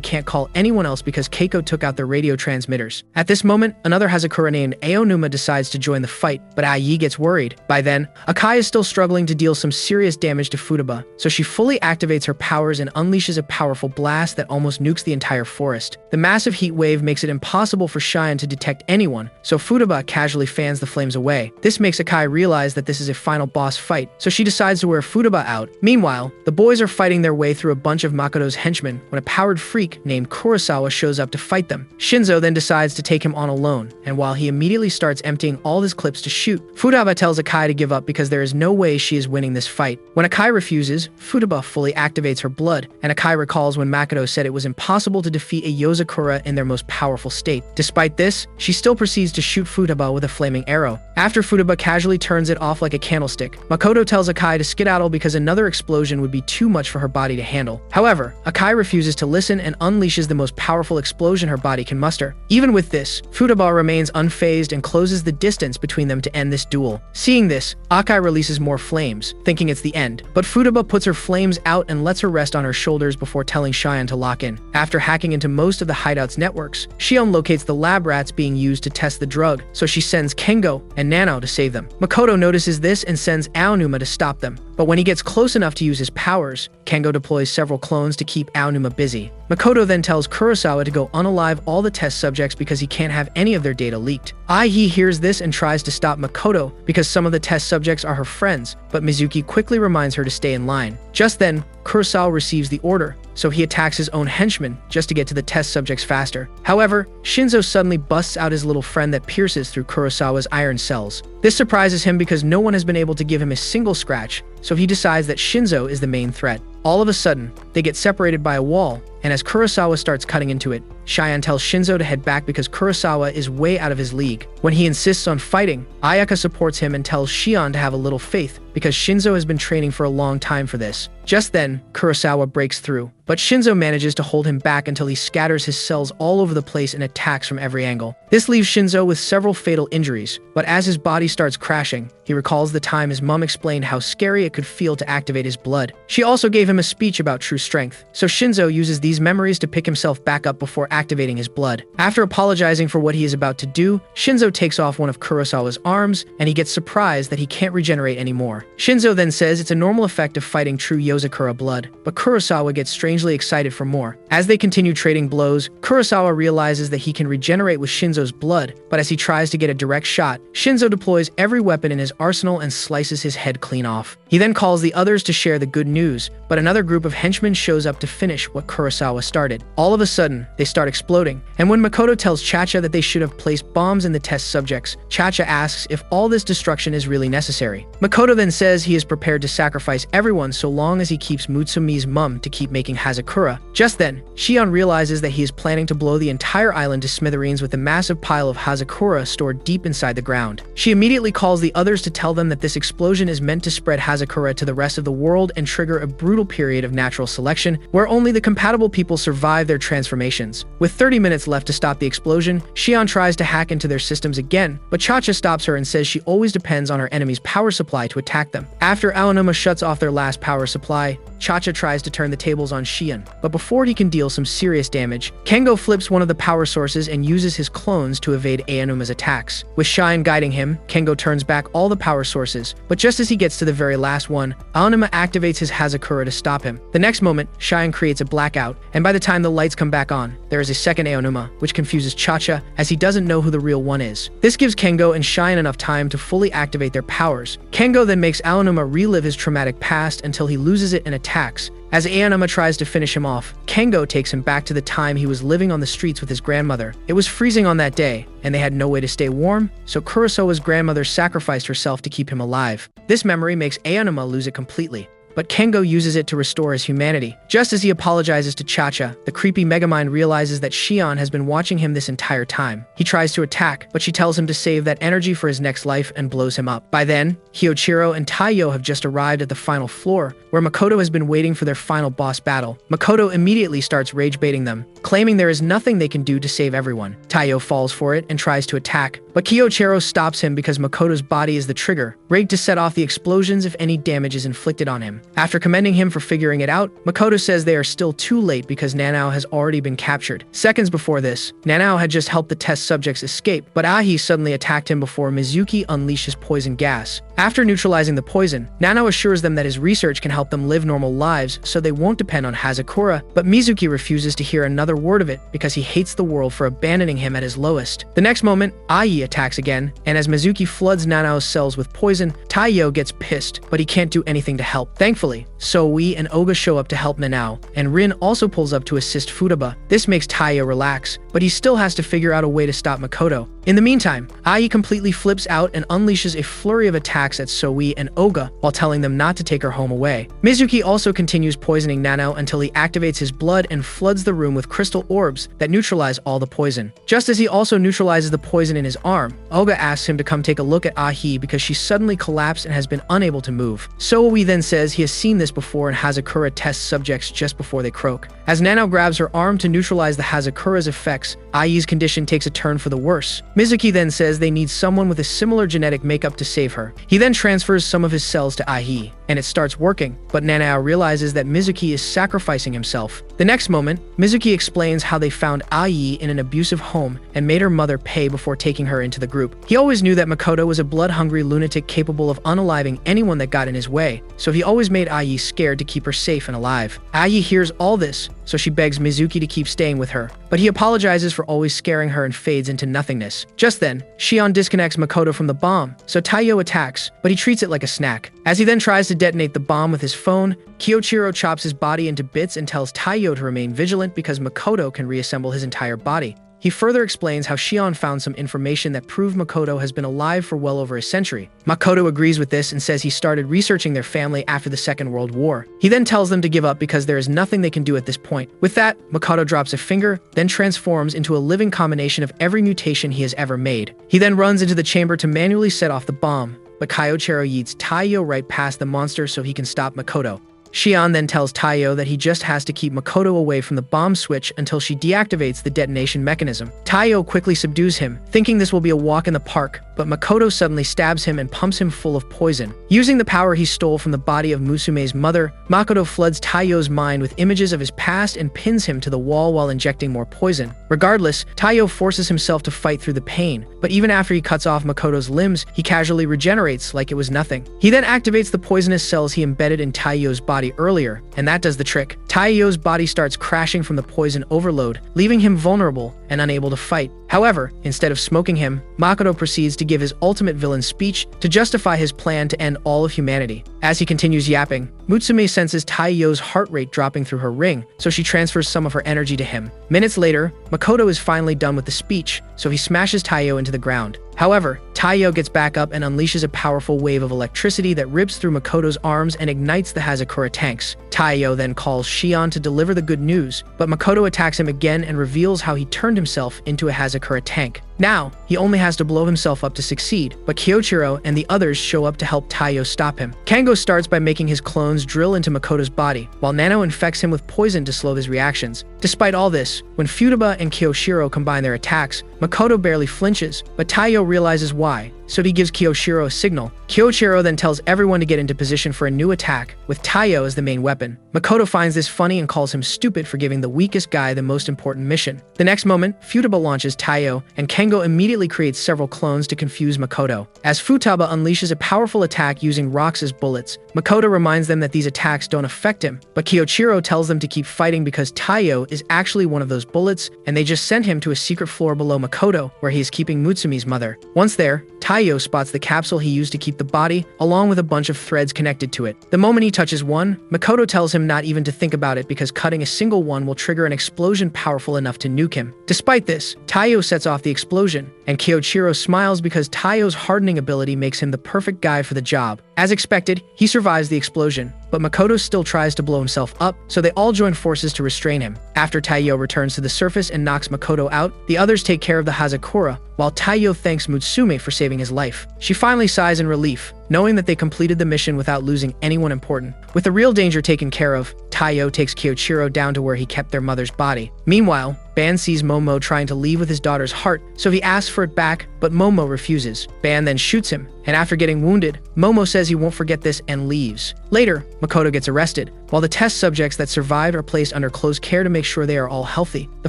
can't call anyone else because Keiko took out their radio transmitters. At this moment, another Hazakura named Aonuma decides to join the fight, but Ai gets worried. By then, Akai is still struggling to deal some serious damage to Futaba, so she fully activates her powers and unleashes a powerful blast that almost nukes the entire forest. The massive heat wave makes it impossible for Shion to detect anyone, so Futaba casually fans the flames away. This makes Akai realize that this is a final boss fight, so she decides to wear Futaba out. Meanwhile, the boys are fighting their way through a bunch of Makoto's henchmen when a powered freak named Kurosawa shows up to fight them. Shinzo then decides to take him on alone, and while he immediately starts emptying all his clips to shoot, Futaba tells Akai to give up because there is no way she is winning this fight. When Akai refuses, Futaba fully activates her blood, and Akai recalls when Makoto said it was impossible to defeat a Yozakura in their most powerful state. Despite this, she still proceeds to shoot Futaba with a flaming arrow. After Futaba casually turns it off like a candlestick, Makoto tells Akai to skedaddle because another explosion would be too much for her body to handle. However, Akai refuses to listen and unleashes the most powerful explosion her body can muster. Even with this, Futaba remains unfazed and closes the distance between them to end this duel. Seeing this, Akai releases more flames, thinking it's the end, but Futaba puts her flames out and lets her rest on her shoulders before telling Shion to lock in. After hacking into most of the hideout's networks, Shion locates the lab rats being used to test the drug, so she sends Kengo and Nano to save them. Makoto notices this and sends Aonuma to stop them, but when he gets close enough to use his powers, Kengo deploys several clones to keep Aonuma busy. Makoto then tells Kurosawa to go unalive all the test subjects because he can't have any of their data leaked. Ai hears this and tries to stop Makoto because some of the test subjects are her friends, but Mizuki quickly reminds her to stay in line. Just then, Kurosawa receives the order, so he attacks his own henchmen just to get to the test subjects faster. However, Shinzo suddenly busts out his little friend that pierces through Kurosawa's iron cells. This surprises him because no one has been able to give him a single scratch, so he decides that Shinzo is the main threat. All of a sudden, they get separated by a wall, and as Kurosawa starts cutting into it, Shion tells Shinzo to head back because Kurosawa is way out of his league. When he insists on fighting, Ayaka supports him and tells Shion to have a little faith because Shinzo has been training for a long time for this. Just then, Kurosawa breaks through, but Shinzo manages to hold him back until he scatters his cells all over the place and attacks from every angle. This leaves Shinzo with several fatal injuries, but as his body starts crashing, he recalls the time his mom explained how scary it could feel to activate his blood. She also gave him a speech about true strength, so Shinzo uses these memories to pick himself back up before activating his blood. After apologizing for what he is about to do, Shinzo takes off one of Kurosawa's arms, and he gets surprised that he can't regenerate anymore. Shinzo then says it's a normal effect of fighting true Yozakura blood, but Kurosawa gets strangely excited for more. As they continue trading blows, Kurosawa realizes that he can regenerate with Shinzo's blood, but as he tries to get a direct shot, Shinzo deploys every weapon in his arsenal and slices his head clean off. He then calls the others to share the good news, but another group of henchmen shows up to finish what Kurosawa started. All of a sudden, they start exploding, and when Makoto tells Chacha that they should have placed bombs in the test subjects, Chacha asks if all this destruction is really necessary. Makoto then says he is prepared to sacrifice everyone so long as he keeps Mutsumi's mum to keep making Hazakura. Just then, Shion realizes that he is planning to blow the entire island to smithereens with a massive pile of Hazakura stored deep inside the ground. She immediately calls the others to tell them that this explosion is meant to spread Hazakura to the rest of the world and trigger a brutal period of natural selection where only the compatible people survive their transformations. With 30 minutes left to stop the explosion, Shion tries to hack into their systems again, but Chacha stops her and says she always depends on her enemy's power supply to attack them. After Aonuma shuts off their last power supply, Chacha tries to turn the tables on Shion, but before he can deal some serious damage, Kengo flips one of the power sources and uses his clones to evade Aonuma's attacks. With Shion guiding him, Kengo turns back all the power sources, but just as he gets to the very last one, Aonuma activates his Hazakura to stop him. The next moment, Shion creates a blackout, and by the time the lights come back on, there is a second Aonuma, which confuses Chacha as he doesn't know who the real one is. This gives Kengo and Shion enough time to fully activate their powers. Kengo then makes Aonuma relive his traumatic past until he loses it and attacks. As Aonuma tries to finish him off, Kengo takes him back to the time he was living on the streets with his grandmother. It was freezing on that day, and they had no way to stay warm, so Kurosawa's grandmother sacrificed herself to keep him alive. This memory makes Aonuma lose it completely, but Kengo uses it to restore his humanity. Just as he apologizes to Chacha, the creepy Megamind realizes that Shion has been watching him this entire time. He tries to attack, but she tells him to save that energy for his next life and blows him up. By then, Hyochiro and Taiyo have just arrived at the final floor, where Makoto has been waiting for their final boss battle. Makoto immediately starts rage-baiting them, claiming there is nothing they can do to save everyone. Taiyo falls for it and tries to attack, but Hyochiro stops him because Makoto's body is the trigger, rigged to set off the explosions if any damage is inflicted on him. After commending him for figuring it out, Makoto says they are still too late because Nanao has already been captured. Seconds before this, Nanao had just helped the test subjects escape, but Ahi suddenly attacked him before Mizuki unleashes poison gas. After neutralizing the poison, Nanao assures them that his research can help them live normal lives so they won't depend on Hazakura, but Mizuki refuses to hear another word of it because he hates the world for abandoning him at his lowest. The next moment, Ai attacks again, and as Mizuki floods Nanao's cells with poison, Taiyo gets pissed, but he can't do anything to help. Thankfully, Soui and Oga show up to help Nanao, and Rin also pulls up to assist Futaba. This makes Taiyo relax, but he still has to figure out a way to stop Makoto. In the meantime, Ai completely flips out and unleashes a flurry of attacks at Soui and Oga while telling them not to take her home away. Mizuki also continues poisoning Nanao until he activates his blood and floods the room with crystal orbs that neutralize all the poison. Just as he also neutralizes the poison in his arm, Oga asks him to come take a look at Ahi because she suddenly collapsed and has been unable to move. Soui then says he has seen this before in Hazakura test subjects just before they croak. As Nanao grabs her arm to neutralize the Hazakura's effects, Ai's condition takes a turn for the worse. Mizuki then says they need someone with a similar genetic makeup to save her. He then transfers some of his cells to Ai, and it starts working, but Nanao realizes that Mizuki is sacrificing himself. The next moment, Mizuki explains how they found Ai in an abusive home and made her mother pay before taking her into the group. He always knew that Makoto was a blood-hungry lunatic capable of unaliving anyone that got in his way, so he always made Ai scared to keep her safe and alive. Ai hears all this, so she begs Mizuki to keep staying with her, but he apologizes for always scaring her and fades into nothingness. Just then, Shion disconnects Makoto from the bomb, so Taiyo attacks, but he treats it like a snack. As he then tries to detonate the bomb with his phone, Kyoichiro chops his body into bits and tells Taiyo to remain vigilant because Makoto can reassemble his entire body. He further explains how Shion found some information that proved Makoto has been alive for well over a century. Makoto agrees with this and says he started researching their family after the Second World War. He then tells them to give up because there is nothing they can do at this point. With that, Makoto drops a finger, then transforms into a living combination of every mutation he has ever made. He then runs into the chamber to manually set off the bomb, but Kyoichiro yeets Taiyo right past the monster so he can stop Makoto. Shion then tells Taiyo that he just has to keep Makoto away from the bomb switch until she deactivates the detonation mechanism. Taiyo quickly subdues him, thinking this will be a walk in the park, but Makoto suddenly stabs him and pumps him full of poison. Using the power he stole from the body of Musume's mother, Makoto floods Taiyo's mind with images of his past and pins him to the wall while injecting more poison. Regardless, Taiyo forces himself to fight through the pain, but even after he cuts off Makoto's limbs, he casually regenerates like it was nothing. He then activates the poisonous cells he embedded in Taiyo's body earlier, and that does the trick. Taiyo's body starts crashing from the poison overload, leaving him vulnerable and unable to fight. However, instead of smoking him, Makoto proceeds to give his ultimate villain speech to justify his plan to end all of humanity. As he continues yapping, Mutsume senses Taiyo's heart rate dropping through her ring, so she transfers some of her energy to him. Minutes later, Makoto is finally done with the speech, so he smashes Taiyo into the ground. However, Taiyo gets back up and unleashes a powerful wave of electricity that rips through Makoto's arms and ignites the Hazakura tanks. Taiyo then calls Shion to deliver the good news, but Makoto attacks him again and reveals how he turned himself into a Hazakura tank. Now, he only has to blow himself up to succeed, but Kyoichiro and the others show up to help Taiyo stop him. Kengo starts by making his clones drill into Makoto's body, while Nano infects him with poison to slow his reactions. Despite all this, when Futaba and Kyoichiro combine their attacks, Makoto barely flinches, but Taiyo realizes why, so he gives Kyoichiro a signal. Kyoichiro then tells everyone to get into position for a new attack, with Taiyo as the main weapon. Makoto finds this funny and calls him stupid for giving the weakest guy the most important mission. The next moment, Futaba launches Taiyo, and Kengo immediately creates several clones to confuse Makoto. As Futaba unleashes a powerful attack using rocks as bullets, Makoto reminds them that these attacks don't affect him, but Kyoichiro tells them to keep fighting because Taiyo is actually one of those bullets, and they just sent him to a secret floor below Makoto, where he is keeping Mutsume's mother. Once there, Taiyo spots the capsule he used to keep the body, along with a bunch of threads connected to it. The moment he touches one, Makoto tells him not even to think about it because cutting a single one will trigger an explosion powerful enough to nuke him. Despite this, Taiyo sets off the explosion, and Kyoichiro smiles because Taiyo's hardening ability makes him the perfect guy for the job. As expected, he survives the explosion, but Makoto still tries to blow himself up, so they all join forces to restrain him. After Taiyo returns to the surface and knocks Makoto out, the others take care of the Hazakura, while Taiyo thanks Mutsume for saving his life. She finally sighs in relief, knowing that they completed the mission without losing anyone important. With the real danger taken care of, Taiyo takes Kyoichiro down to where he kept their mother's body. Meanwhile, Ban sees Momo trying to leave with his daughter's heart, so he asks for it back, but Momo refuses. Ban then shoots him, and after getting wounded, Momo says he won't forget this and leaves. Later, Makoto gets arrested, while the test subjects that survived are placed under close care to make sure they are all healthy. The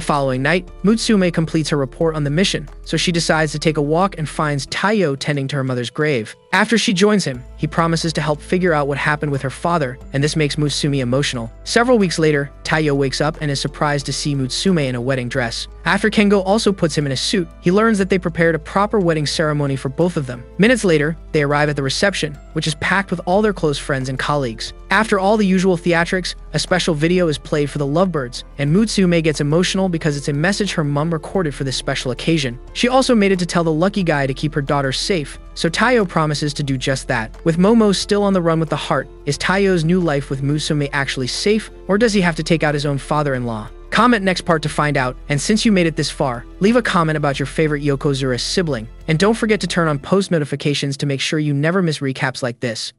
following night, Mutsume completes her report on the mission, so she decides to take a walk and finds Taiyo tending to her mother's grave. After she joins him, he promises to help figure out what happened with her father, and this makes Mutsume emotional. Several weeks later, Taiyo wakes up and is surprised to see Mutsume in a wedding dress. After Kengo also puts him in a suit, he learns that they prepared a proper wedding ceremony for both of them. Minutes later, they arrive at the reception, which is packed with all their close friends and colleagues. After all the usual theatrics, a special video is played for the lovebirds, and Mutsume gets emotional because it's a message her mom recorded for this special occasion. She also made it to tell the lucky guy to keep her daughter safe, so Taiyo promises to do just that. With Momo still on the run with the heart, is Taiyo's new life with Mutsume actually safe, or does he have to take out his own father-in-law? Comment next part to find out, and since you made it this far, leave a comment about your favorite Yokozuna sibling, and don't forget to turn on post notifications to make sure you never miss recaps like this.